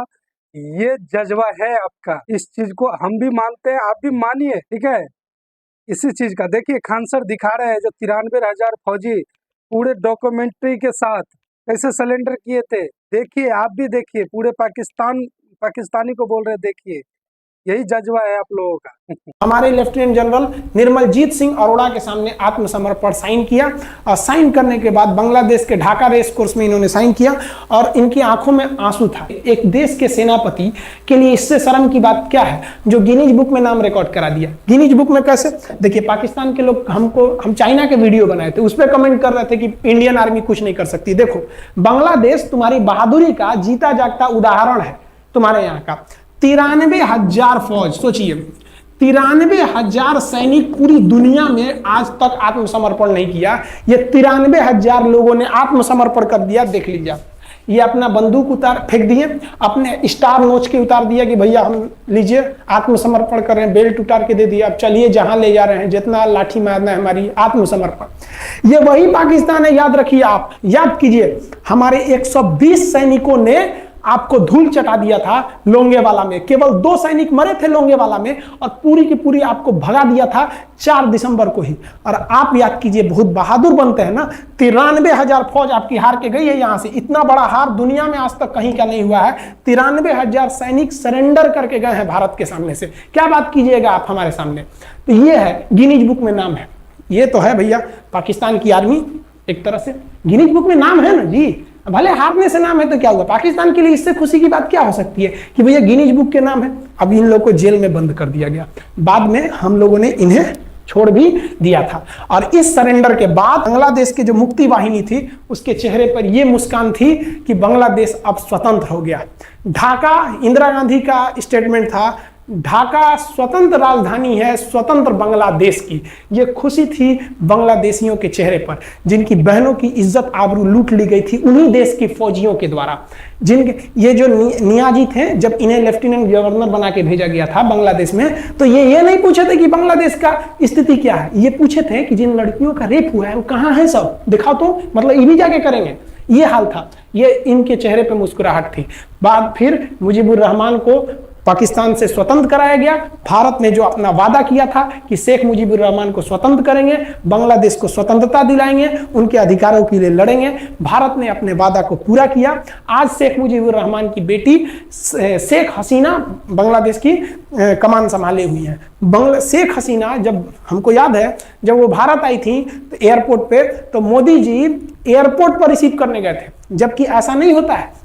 ये जज्बा है आपका। इस चीज को हम भी मानते हैं, आप भी मानिए, ठीक है। इसी चीज का देखिए खान सर दिखा रहे हैं, जो 93,000 फौजी पूरे डॉक्यूमेंट्री के साथ कैसे सरेंडर किए थे। देखिए, आप भी देखिए, पूरे पाकिस्तानी को बोल रहे देखिए, यही जज्बा है आप लोगों का। हमारे लेफ्टिनेंट जनरल निर्मलजीत सिंह अरोड़ा के सामने आत्मसमर्पण साइन किया और साइन करने के बाद बांग्लादेश के ढाका रेस कोर्स में इन्होंने साइन किया और इनकी आंखों में आंसू था। एक देश के सेनापति के लिए इससे शर्म की बात क्या है जो गिनीज बुक में नाम रिकॉर्ड करा दिया। गिनीज बुक में कैसे? देखिए, पाकिस्तान के लोग हम चाइना के वीडियो बनाए थे, उस पर कमेंट कर रहे थे कि इंडियन आर्मी कुछ नहीं कर सकती। देखो, बांग्लादेश तुम्हारी बहादुरी का जीता जागता उदाहरण है। तुम्हारे यहाँ का 93,000 फौज, सोचिए 93,000 सैनिक पूरी दुनिया में आज तक आत्मसमर्पण नहीं किया। ये 93,000 लोगों ने आत्मसमर्पण कर दिया। देख लीजिए, ये अपना बंदूक उतार फेंक दिए, अपने स्टार नोच के उतार दिया कि भैया हम लीजिए आत्मसमर्पण कर रहे हैं, बेल्ट उतार के दे दिया, अब चलिए जहां ले जा रहे हैं, जितना लाठी मारना है हमारी, आत्मसमर्पण। ये वही पाकिस्तान है, याद रखिए। आप याद कीजिए, हमारे 120 सैनिकों ने आपको धूल चटा दिया था लोंगेवाला में। केवल 2 सैनिक मरे थे लोंगेवाला में और पूरी की पूरी आपको भगा दिया था 4 दिसंबर को ही। और आप याद कीजिए, बहुत बहादुर बनते हैं ना। 93,000 फौज आपकी हार के गई है यहां से। इतना बड़ा हार दुनिया में आज तक कहीं का नहीं हुआ है। 93,000 सैनिक सरेंडर करके गए हैं भारत के सामने से। क्या बात कीजिएगा आप हमारे सामने। तो ये है, गिनीज बुक में नाम है। ये तो है भैया पाकिस्तान की आर्मी, एक तरह से गिनीज बुक में नाम है ना जी। भले हारने से नाम है तो क्या हुआ, पाकिस्तान के लिए इससे खुशी की बात क्या हो सकती है कि भैया गिनीज बुक के नाम है। अब इन लोगों को जेल में बंद कर दिया गया, बाद में हम लोगों ने इन्हें छोड़ भी दिया था। और इस सरेंडर के बाद बांग्लादेश के जो मुक्ति वाहिनी थी उसके चेहरे पर यह मुस्कान थी कि बांग्लादेश अब स्वतंत्र हो गया। ढाका इंदिरा गांधी का स्टेटमेंट था, ढाका स्वतंत्र राजधानी है स्वतंत्र बांग्लादेश की। ये खुशी थी बांग्लादेशियों के चेहरे पर, जिनकी बहनों की इज्जत आबरू लूट ली गई थी उन्हीं देश के फौजियों के द्वारा। जिनके ये जो नियाजी थे, जब इन्हें लेफ्टिनेंट गवर्नर बना के भेजा गया था बांग्लादेश में, तो ये नहीं पूछे थे कि बांग्लादेश का स्थिति क्या है। ये पूछे थे कि जिन लड़कियों का रेप हुआ है वो कहाँ है, सब दिखाओ तो, मतलब ये भी जाके करेंगे। ये हाल था, ये इनके चेहरे पे मुस्कुराहट थी। बाद फिर मुजीबुर रहमान को पाकिस्तान से स्वतंत्र कराया गया। भारत ने जो अपना वादा किया था कि शेख मुजीबुर रहमान को स्वतंत्र करेंगे, बांग्लादेश को स्वतंत्रता दिलाएंगे, उनके अधिकारों के लिए लड़ेंगे, भारत ने अपने वादा को पूरा किया। आज शेख मुजीबुर रहमान की बेटी शेख हसीना बांग्लादेश की कमान संभाले हुई है। शेख हसीना, जब हमको याद है जब वो भारत आई थी तो एयरपोर्ट पे, तो मोदी जी एयरपोर्ट पर रिसीव करने गए थे, जबकि ऐसा नहीं होता है।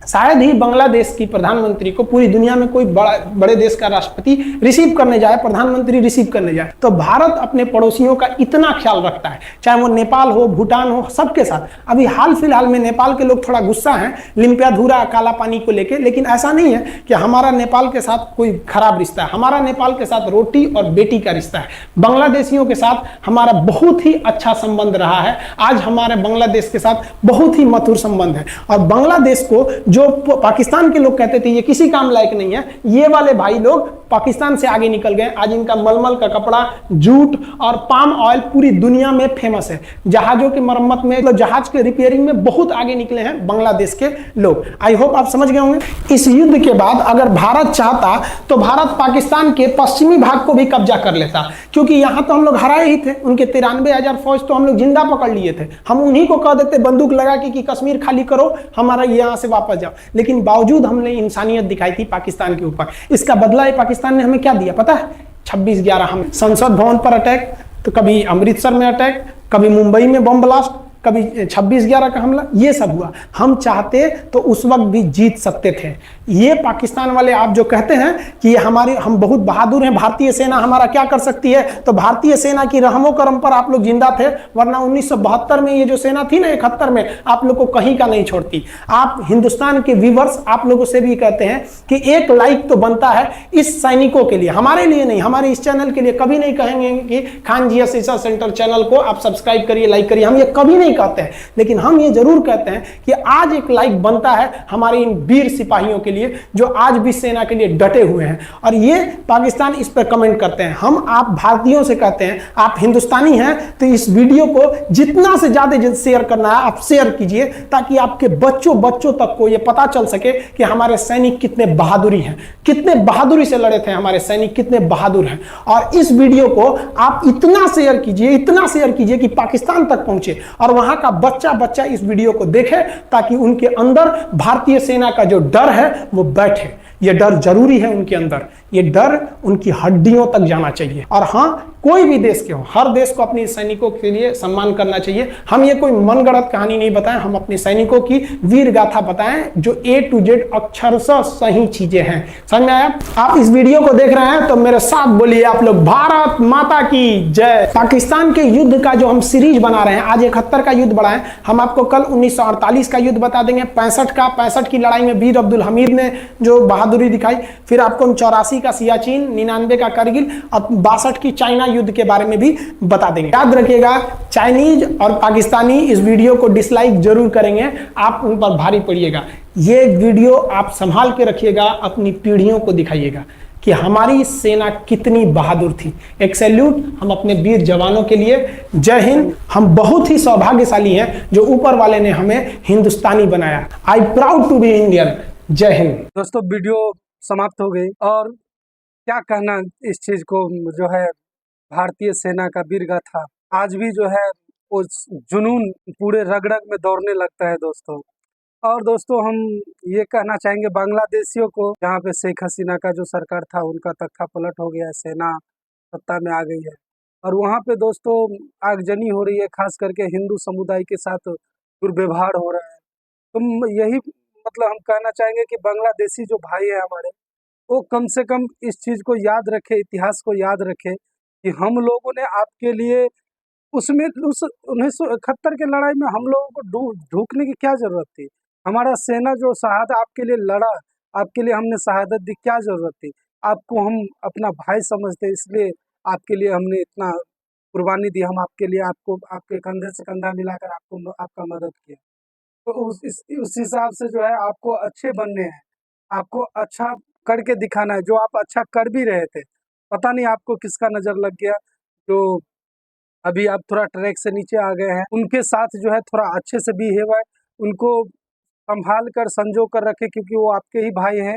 शायद ही बांग्लादेश की प्रधानमंत्री को पूरी दुनिया में कोई बड़े देश का राष्ट्रपति रिसीव करने जाए, प्रधानमंत्री रिसीव करने जाए। तो भारत अपने पड़ोसियों का इतना ख्याल रखता है, चाहे वो नेपाल हो, भूटान हो, सबके साथ। अभी हाल फिलहाल में नेपाल के लोग थोड़ा गुस्सा हैं लिम्पियाधुरा काला पानी को लेके, लेकिन ऐसा नहीं है कि हमारा नेपाल के साथ कोई खराब रिश्ता है। हमारा नेपाल के साथ रोटी और बेटी का रिश्ता है। बांग्लादेशियों के साथ हमारा बहुत ही अच्छा संबंध रहा है। आज हमारे बांग्लादेश के साथ बहुत ही मधुर संबंध है। और बांग्लादेश को जो पाकिस्तान के लोग कहते थे ये किसी काम लायक नहीं है, ये वाले भाई लोग पाकिस्तान से आगे निकल गए। आज इनका मलमल का कपड़ा, जूट और पाम ऑयल पूरी दुनिया में फेमस है। जहाजों की मरम्मत में, मतलब जहाज के रिपेयरिंग में बहुत आगे निकले हैं बांग्लादेश के लोग। आई होप आप समझ गए होंगे। इस युद्ध के बाद अगर भारत चाहता तो भारत पाकिस्तान के पश्चिमी भाग को भी कब्जा कर लेता, क्योंकि यहां तो हम लोग हराए ही थे। उनके 93,000 फौज तो हम लोग जिंदा पकड़ लिए थे। हम उन्हीं को कह देते बंदूक लगा कि कश्मीर खाली करो, हमारा यहां से वापस जाओ। लेकिन बावजूद हमने इंसानियत दिखाई थी पाकिस्तान के ऊपर। इसका बदला पाकिस्तान ने हमें क्या दिया पता है? 26/11 हम संसद भवन पर अटैक, तो कभी अमृतसर में अटैक, कभी मुंबई में बम ब्लास्ट, कभी 26/11 का हमला, ये सब हुआ। हम चाहते तो उस वक्त भी जीत सकते थे। ये पाकिस्तान वाले आप जो कहते हैं कि हम बहुत बहादुर हैं, भारतीय सेना हमारा क्या कर सकती है, तो भारतीय सेना की रहमो करम पर आप लोग जिंदा थे, वरना 1972 में ये जो सेना थी ना, 71 में, आप लोग को कहीं का नहीं छोड़ती। आप हिंदुस्तान के व्यूवर्स आप लोगों से भी कहते हैं कि एक लाइक तो बनता है इस सैनिकों के लिए, हमारे लिए नहीं, हमारे इस चैनल के लिए। कभी नहीं कहेंगे कि Khan GS research centre channel को आप सब्सक्राइब करिए, लाइक करिए, हम ये कभी नहीं कहते हैं। लेकिन हम ये जरूर कहते हैं कि आज एक लाइक बनता है हमारे इन वीर सिपाहियों के लिए जो आज भी सेना के लिए डटे हुए हैं। और ये पाकिस्तान इस पर कमेंट करते हैं। हम आप भारतीयों से कहते हैं, आप हिंदुस्तानी हैं तो इस वीडियो को जितना से ज्यादा शेयर करना है आप शेयर कीजिए, ताकि आपके बच्चों तक को ये पता चल सके कि हमारे सैनिक कितने बहादुरी हैं, कितने बहादुरी से लड़े थे हमारे सैनिक, कितने बहादुर हैं। और इस वीडियो को आप इतना शेयर कीजिए कि पाकिस्तान तक पहुंचे और वहां का बच्चा बच्चा इस वीडियो को देखे, ताकि उनके अंदर भारतीय सेना का जो डर है वो बैठे। ये डर जरूरी है उनके अंदर, ये डर उनकी हड्डियों तक जाना चाहिए। और हाँ, कोई भी देश के हो, हर देश को अपने सैनिकों के लिए सम्मान करना चाहिए। हम ये कोई मनगढ़ंत कहानी नहीं बताएं, हम अपने सैनिकों की वीर गाथा बताएं जो A to Z अक्षरशः सही चीजें हैं। समझ में आया? आप इस वीडियो को देख रहे हैं तो मेरे साथ बोलिए आप लोग, भारत माता की जय। पाकिस्तान के युद्ध का जो हम सीरीज बना रहे हैं, आज 71 का युद्ध बढ़ाएं, हम आपको कल 1948 का युद्ध बता देंगे, 65 की लड़ाई में वीर अब्दुल हमीद ने जो बहादुरी दिखाई, फिर आपको 84 का सियाचिन, 99 का करगिल और 62 की चाइना युद्ध के बारे में भी बता देंगे। याद रखिएगा, चाइनीज और पाकिस्तानी इस वीडियो को डिसलाइक जरूर करेंगे, आप उन पर भारी पड़िएगा। ये वीडियो आप संभाल के रखिएगा, अपनी पीढ़ियों को दिखाइएगा कि हमारी सेना कितनी बहादुर थी। एक सैल्यूट हम अपने वीर जवानों के लिए। जय हिंद। हम बहुत ही सौभाग्यशाली हैं जो ऊपर वाले ने हमें हिंदुस्तानी बनाया। I proud to be Indian. जय हिंद। दोस्तों, वीडियो समाप्त हो गई, और क्या कहना इस चीज़ को, जो है भारतीय सेना का वीर गाथा आज भी जो है वो जुनून पूरे रग रग में दौड़ने लगता है दोस्तों। और दोस्तों, हम ये कहना चाहेंगे बांग्लादेशियों को, जहाँ पे शेख हसीना का जो सरकार था उनका तख्ता पलट हो गया है, सेना सत्ता में आ गई है, और वहाँ पे दोस्तों आगजनी हो रही है, खास करके हिंदू समुदाय के साथ दुर्व्यवहार हो रहा है। तो यही मतलब हम कहना चाहेंगे कि बांग्लादेशी जो भाई है हमारे, वो कम से कम इस चीज़ को याद रखे, इतिहास को याद रखे कि हम लोगों ने आपके लिए उसमें उस 1971 की लड़ाई में हम लोगों को ढूकने की क्या ज़रूरत थी। हमारा सेना जो शहादत आपके लिए लड़ा, आपके लिए हमने शहादत दी, क्या ज़रूरत थी। आपको हम अपना भाई समझते, इसलिए आपके लिए हमने इतना कुर्बानी दी, हम आपके लिए आपको आपके कंधे से कंधा मिलाकर आपको आपका मदद किया। तो उस हिसाब से जो है आपको अच्छे बनने हैं, आपको अच्छा करके दिखाना है, जो आप अच्छा कर भी रहे थे। पता नहीं आपको किसका नज़र लग गया, जो अभी आप थोड़ा ट्रैक से नीचे आ गए हैं, उनके साथ जो है थोड़ा अच्छे से बिहेव है, उनको संभाल कर संजो कर रखें, क्योंकि वो आपके ही भाई हैं।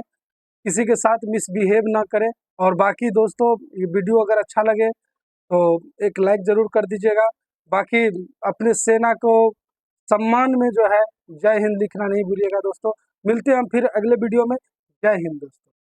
किसी के साथ मिसबिहेव ना करें। और बाकी दोस्तों, ये वीडियो अगर अच्छा लगे तो एक लाइक ज़रूर कर दीजिएगा। बाकी अपने सेना को सम्मान में जो है जय हिंद लिखना नहीं भूलिएगा दोस्तों। मिलते हैं हम फिर अगले वीडियो में। जय हिंद दोस्तों।